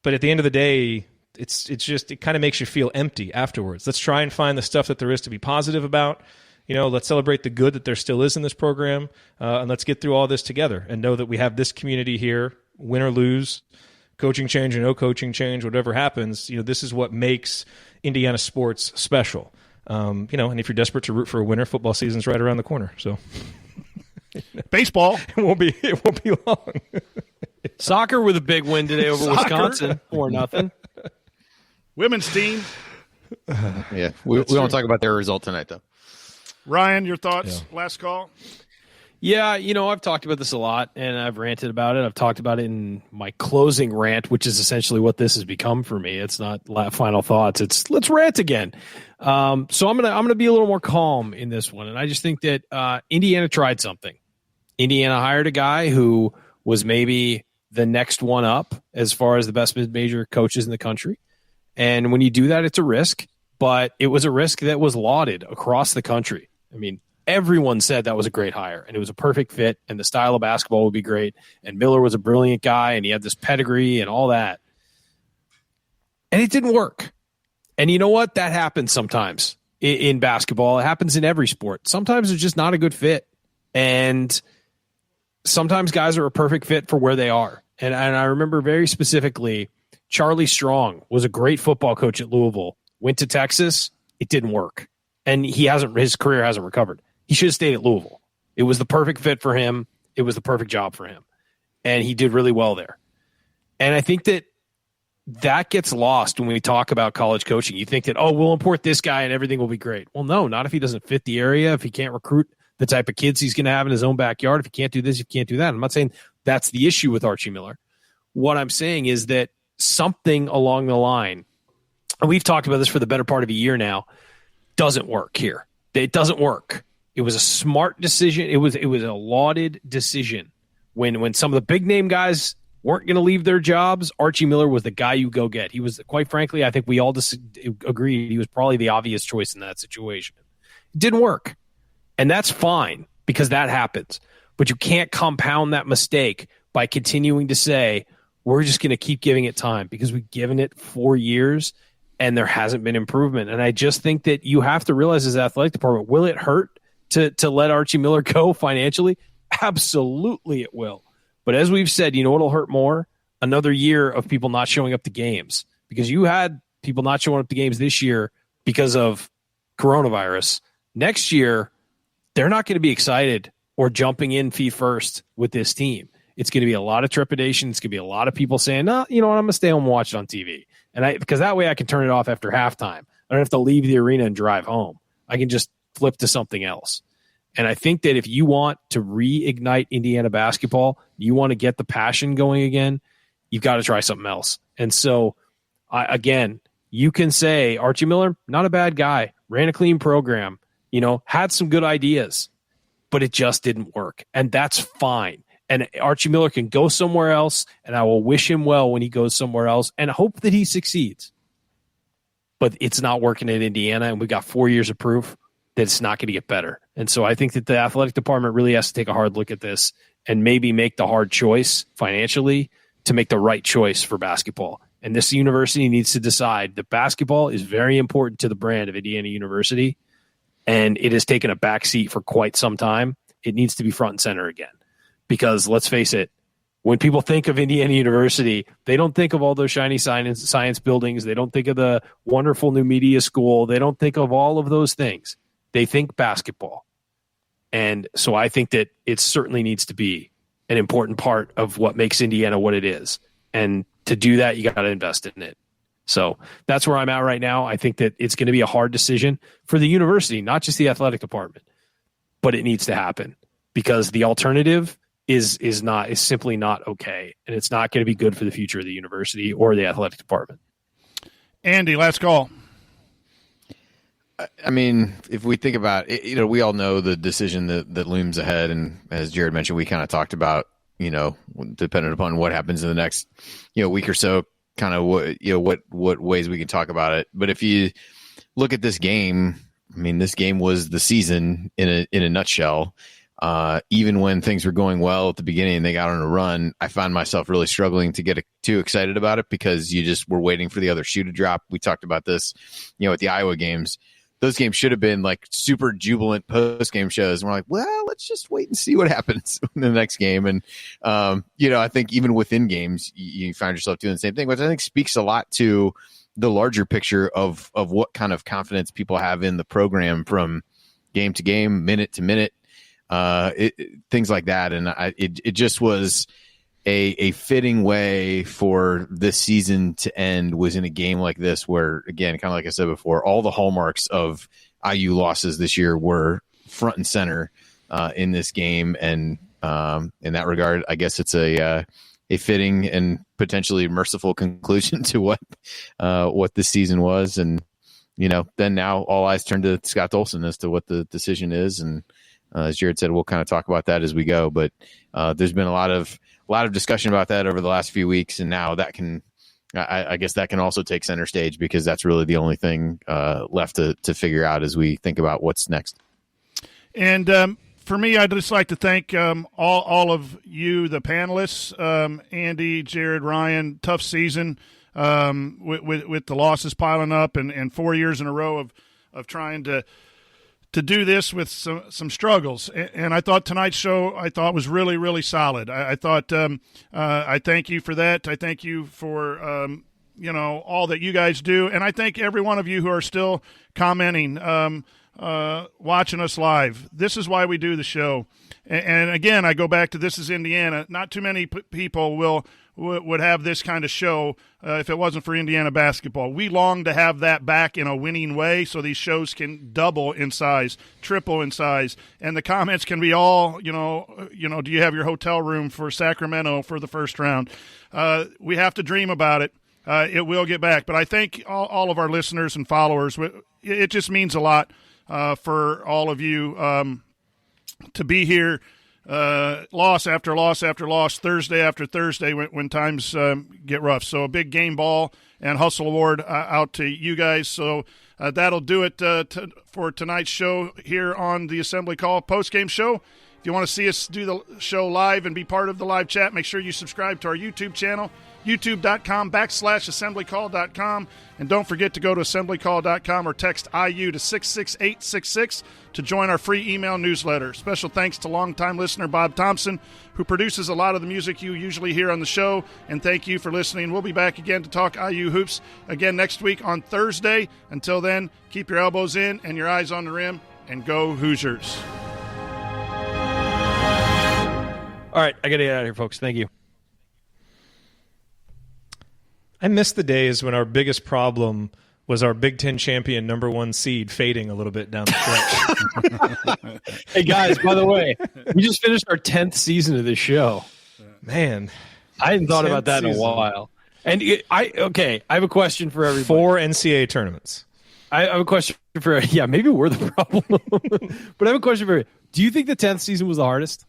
But at the end of the day, it kind of makes you feel empty afterwards. Let's try and find the stuff that there is to be positive about. Let's celebrate the good that there still is in this program, and let's get through all this together and know that we have this community here, win or lose, coaching change or no coaching change, whatever happens. This is what makes Indiana sports special. And if you're desperate to root for a winner, football season's right around the corner. So baseball, it won't be long. Soccer with a big win today over Wisconsin, 4-0. Women's team. Yeah, we won't talk about their result tonight, though. Ryan, your thoughts? Yeah. Last call. Yeah, I've talked about this a lot, and I've ranted about it. I've talked about it in my closing rant, which is essentially what this has become for me. It's not final thoughts. It's let's rant again. So I'm gonna be a little more calm in this one, and I just think that Indiana tried something. Indiana hired a guy who was maybe the next one up as far as the best mid-major coaches in the country. And when you do that, it's a risk, but it was a risk that was lauded across the country. I mean, everyone said that was a great hire, and it was a perfect fit, and the style of basketball would be great, and Miller was a brilliant guy, and he had this pedigree and all that. And it didn't work. And you know what? That happens sometimes in basketball. It happens in every sport. Sometimes it's just not a good fit. And sometimes guys are a perfect fit for where they are. And I remember very specifically, Charlie Strong was a great football coach at Louisville, went to Texas. It didn't work. And his career hasn't recovered. He should have stayed at Louisville. It was the perfect fit for him. It was the perfect job for him. And he did really well there. And I think that gets lost when we talk about college coaching. You think that, we'll import this guy and everything will be great. Well, no, not if he doesn't fit the area, if he can't recruit the type of kids he's going to have in his own backyard, if he can't do this, if he can't do that. I'm not saying that's the issue with Archie Miller. What I'm saying is that something along the line, and we've talked about this for the better part of a year now, doesn't work here. It doesn't work. It was a smart decision. It was a lauded decision. When some of the big name guys weren't going to leave their jobs, Archie Miller was the guy you go get. He was, quite frankly, I think we all agreed he was probably the obvious choice in that situation. It didn't work. And that's fine, because that happens. But you can't compound that mistake by continuing to say, we're just going to keep giving it time, because we've given it 4 years and there hasn't been improvement. And I just think that you have to realize as athletic department, will it hurt to let Archie Miller go financially? Absolutely it will. But as we've said, you know what'll hurt more? Another year of people not showing up to games, because you had people not showing up to games this year because of coronavirus. Next year, they're not going to be excited or jumping in feet first with this team. It's going to be a lot of trepidation. It's going to be a lot of people saying, no, you know what, I'm going to stay home and watch it on TV. Because that way I can turn it off after halftime. I don't have to leave the arena and drive home. I can just flip to something else. And I think that if you want to reignite Indiana basketball, you want to get the passion going again, you've got to try something else. And so, again, you can say Archie Miller, not a bad guy, ran a clean program, had some good ideas, but it just didn't work. And that's fine. And Archie Miller can go somewhere else, and I will wish him well when he goes somewhere else and hope that he succeeds. But it's not working at Indiana, and we've got 4 years of proof that it's not going to get better. And so I think that the athletic department really has to take a hard look at this and maybe make the hard choice financially to make the right choice for basketball. And this university needs to decide that basketball is very important to the brand of Indiana University, and it has taken a backseat for quite some time. It needs to be front and center again. Because let's face it, when people think of Indiana University, they don't think of all those shiny science buildings. They don't think of the wonderful new media school. They don't think of all of those things. They think basketball. And so I think that it certainly needs to be an important part of what makes Indiana what it is. And to do that, you got to invest in it. So that's where I'm at right now. I think that it's going to be a hard decision for the university, not just the athletic department, but it needs to happen because the alternative is simply not okay. And it's not going to be good for the future of the university or the athletic department. Andy, last call. I mean, if we think about it, we all know the decision that looms ahead. And as Jared mentioned, we kind of talked about, depending upon what happens in the next, week or so, kind of what ways we can talk about it. But if you look at this game, I mean, this game was the season in a nutshell. Even when things were going well at the beginning and they got on a run, I found myself really struggling to get too excited about it because you just were waiting for the other shoe to drop. We talked about this, at the Iowa games. Those games should have been like super jubilant post-game shows. And we're like, well, let's just wait and see what happens in the next game. And, I think even within games, you find yourself doing the same thing, which I think speaks a lot to the larger picture of what kind of confidence people have in the program from game to game, minute to minute, things like that. And it just was a fitting way for this season to end was in a game like this where, again, kind of like I said before, all the hallmarks of IU losses this year were front and center in this game. And in that regard, I guess it's a fitting and potentially merciful conclusion to what this season was. And, then now all eyes turn to Scott Dolson as to what the decision is. And as Jared said, we'll kind of talk about that as we go. But there's been a lot of discussion about that over the last few weeks, and now that can, I guess, that can also take center stage because that's really the only thing left to figure out as we think about what's next. And for me, I'd just like to thank all of you, the panelists, Andy, Jared, Ryan. Tough season with the losses piling up, and 4 years in a row of trying to do this with some struggles. And I thought tonight's show, was really, really solid. I thought I thank you for that. I thank you for, all that you guys do. And I thank every one of you who are still commenting, watching us live. This is why we do the show. And again, I go back to this is Indiana. Not too many people would have this kind of show if it wasn't for Indiana basketball. We long to have that back in a winning way so these shows can double in size, triple in size, and the comments can be all, do you have your hotel room for Sacramento for the first round? We have to dream about it. It will get back. But I thank all of our listeners and followers. It just means a lot for all of you to be here. Loss after loss after loss, Thursday after Thursday when times get rough. So a big game ball and hustle award out to you guys. So that'll do it for tonight's show here on the Assembly Call postgame show. If you want to see us do the show live and be part of the live chat, make sure you subscribe to our YouTube channel, youtube.com/assemblycall.com. And don't forget to go to assemblycall.com or text IU to 66866 to join our free email newsletter. Special thanks to longtime listener Bob Thompson, who produces a lot of the music you usually hear on the show. And thank you for listening. We'll be back again to talk IU hoops again next week on Thursday. Until then, keep your elbows in and your eyes on the rim, and go Hoosiers. All right, I got to get out of here, folks. Thank you. I miss the days when our biggest problem was our Big Ten champion #1 seed fading a little bit down the stretch. Hey, guys, by the way, we just finished our 10th season of this show. Man. I hadn't thought about that in a while. And I have a question for everybody. 4 NCAA tournaments. I have a question for, maybe we're the problem. But I have a question for you. Do you think the 10th season was the hardest?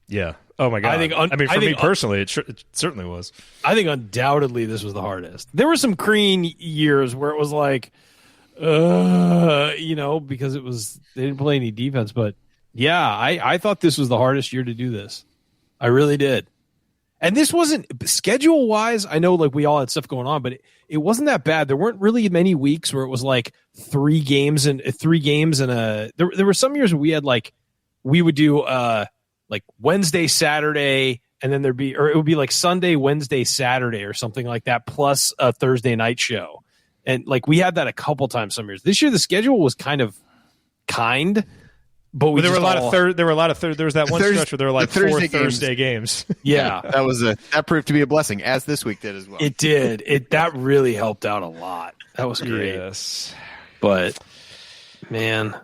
Yeah. Oh, my God. For me personally, it certainly was. I think undoubtedly this was the hardest. There were some Crean years where it was like, because they didn't play any defense. But, yeah, I thought this was the hardest year to do this. I really did. And this wasn't schedule wise. I know like we all had stuff going on, but it wasn't that bad. There weren't really many weeks where it was like 3 games and there were some years where we had like, we would do like Wednesday, Saturday, and then it would be like Sunday, Wednesday, Saturday or something like that, plus a Thursday night show. And like we had that a couple times some years. This year the schedule was but there were a lot of there was that one stretch where there were like 4 Thursday games. Yeah. that proved to be a blessing, as this week did as well. It did. That really helped out a lot. That was great. Yes. But man,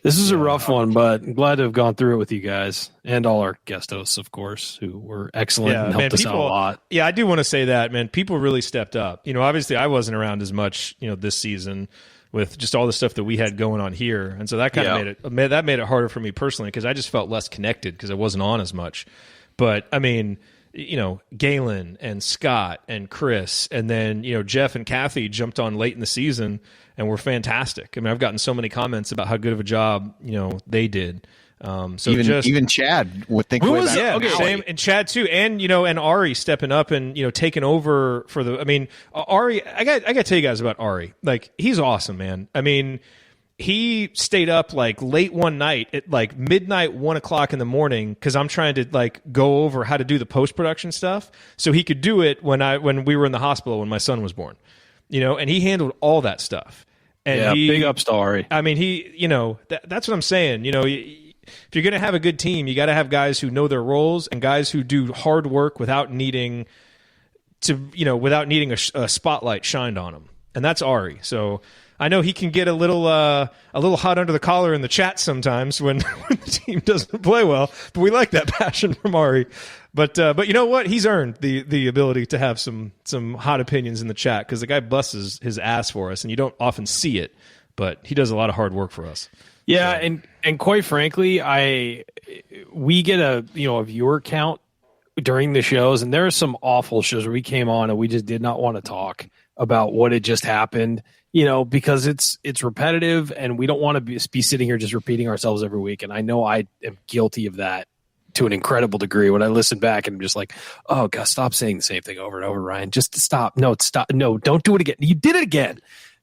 this is a rough one, but I'm glad to have gone through it with you guys and all our guest hosts, of course, who were excellent and helped us out a lot. Yeah, I do want to say that, man. People really stepped up. Obviously I wasn't around as much, this season with just all the stuff that we had going on here. And so that kind of made it harder for me personally because I just felt less connected because I wasn't on as much. But I mean, Galen and Scott and Chris and then, Jeff and Kathy jumped on late in the season and were fantastic. I mean, I've gotten so many comments about how good of a job, they did. So even Chad would think way back. Yeah, same, and Chad too, and and Ari stepping up and taking over for the. I mean, Ari, I got to tell you guys about Ari. Like, he's awesome, man. I mean, he stayed up like late one night at like midnight, 1 o'clock in the morning because I'm trying to like go over how to do the post production stuff, so he could do it when we were in the hospital when my son was born. And he handled all that stuff. And big ups to Ari. I mean, that's what I'm saying. If you're going to have a good team, you got to have guys who know their roles and guys who do hard work without needing a spotlight shined on them. And that's Ari. So I know he can get a little hot under the collar in the chat sometimes when the team doesn't play well, but we like that passion from Ari. But you know what? He's earned the ability to have some hot opinions in the chat because the guy busts his ass for us, and you don't often see it, but he does a lot of hard work for us. Yeah, so. and quite frankly, we get a viewer count during the shows, and there are some awful shows where we came on and we just did not want to talk about what had just happened, because it's repetitive, and we don't want to be sitting here just repeating ourselves every week. And I know I am guilty of that to an incredible degree. When I listen back and I'm just like, oh God, stop saying the same thing over and over, Ryan. Just stop. No, stop. No, don't do it again. You did it again.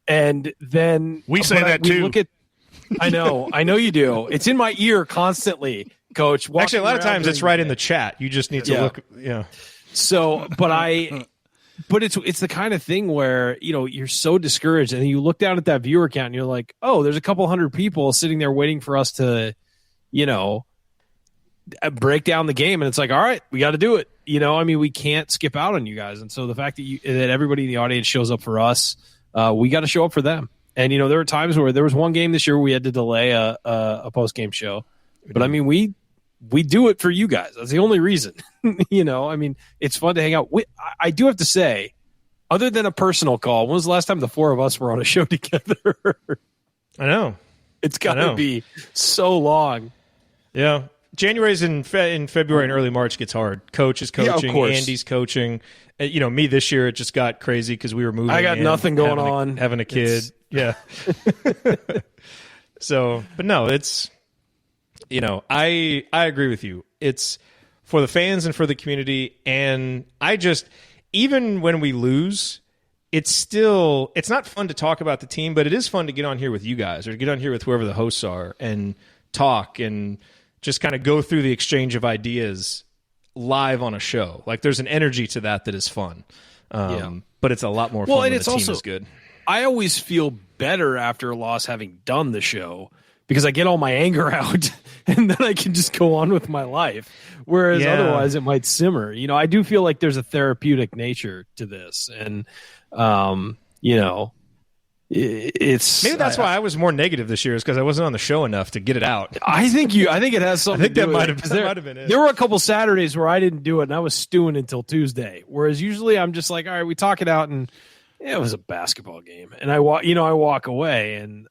And then we say that too. I know you do. It's in my ear constantly, Coach. Actually, a lot of times it's right in the chat. You just need to look. Yeah. So, but it's the kind of thing where you're so discouraged, and then you look down at that viewer count, and you're like, oh, there's a couple hundred people sitting there waiting for us to, break down the game, and it's like, all right, we got to do it. We can't skip out on you guys, and so the fact that everybody in the audience shows up for us, we got to show up for them. And, there were times where there was one game this year where we had to delay a post-game show. But, I mean, we do it for you guys. That's the only reason. It's fun to hang out. I do have to say, other than a personal call, when was the last time the 4 of us were on a show together? I know. It's got to be so long. Yeah. January's in February and early March gets hard. Coach is coaching. Yeah, Andy's coaching. Me this year, it just got crazy because we were moving. I got nothing going on. Having a kid. Yeah. So, but no, it's, I agree with you. It's for the fans and for the community. And even when we lose, it's not fun to talk about the team, but it is fun to get on here with you guys or get on here with whoever the hosts are and talk and just kind of go through the exchange of ideas live on a show. Like, there's an energy to that is fun. But it's a lot more fun when the team is good. I always feel better after a loss having done the show because I get all my anger out and then I can just go on with my life. Whereas otherwise it might simmer. I do feel like there's a therapeutic nature to this. And, it's maybe that's why I was more negative this year is because I wasn't on the show enough to get it out. I think it has something. I think to do that with might it. have been it. There were a couple Saturdays where I didn't do it and I was stewing until Tuesday. Whereas usually I'm just like, all right, we talk it out, and it was a basketball game, and I walk away, and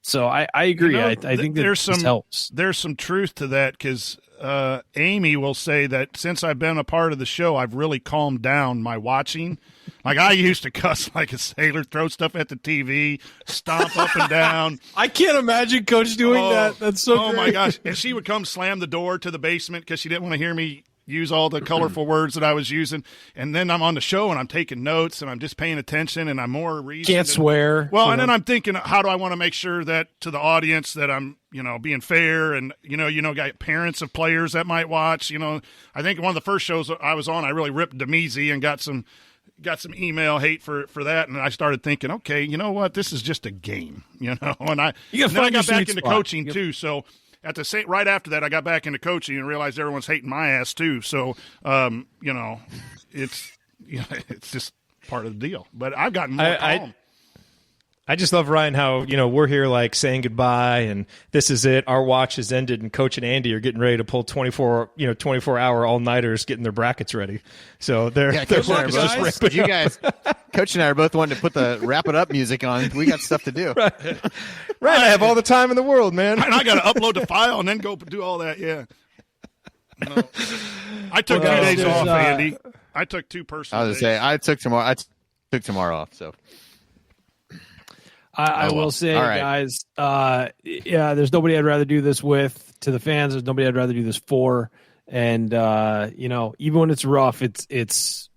so I agree. I think that this helps. There's some truth to that because Amy will say that since I've been a part of the show, I've really calmed down my watching. Like, I used to cuss like a sailor, throw stuff at the TV, stomp up and down. I can't imagine Coach doing that. That's so Oh, great. my gosh. And she would come slam the door to the basement because she didn't want to hear me use all the colorful words that I was using. And then I'm on the show and I'm taking notes and I'm just paying attention and I'm more reason. Can't swear. Well, and then I'm thinking, how do I want to make sure that to the audience that I'm, being fair and, got parents of players that might watch. I think one of the first shows I was on, I really ripped Demezy and got some email hate for that. And I started thinking, okay, you know what? This is just a game, and then I got back into coaching too. So right after that, I got back into coaching and realized everyone's hating my ass too. So, it's just part of the deal, but I've gotten more calm. I just love, Ryan, how, we're here like saying goodbye and this is it. Our watch has ended and Coach and Andy are getting ready to pull 24-hour all-nighters getting their brackets ready. So they're Coach and I are both wanting to put the wrap it up music on. We got stuff to do. Right, I have all the time in the world, man. And I got to upload the file and then go do all that. Yeah. No. I took 2 days off, Andy. I took 2 personal days. I took tomorrow off, so. I will say, right. guys, there's nobody I'd rather do this with. To the fans, there's nobody I'd rather do this for. And, even when it's rough, it's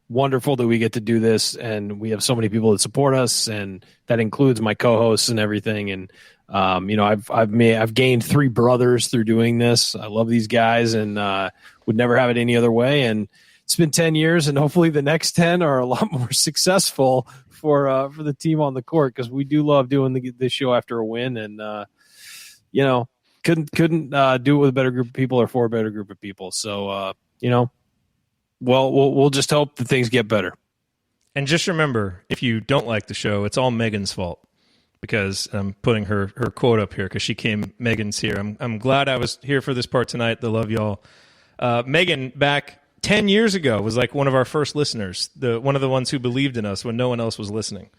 wonderful that we get to do this. And we have so many people that support us. And that includes my co-hosts and everything. And, I've gained 3 brothers through doing this. I love these guys and would never have it any other way. And it's been 10 years, and hopefully the next 10 are a lot more successful for the team on the court, because we do love doing this show after a win, and couldn't do it with a better group of people or for a better group of people. So we'll just hope that things get better. And just remember, if you don't like the show, it's all Megan's fault, because I'm putting her quote up here because she came. Megan's here. I'm glad I was here for this part tonight. I love y'all. Megan, back 10 years ago, was like one of our first listeners, one of the ones who believed in us when no one else was listening.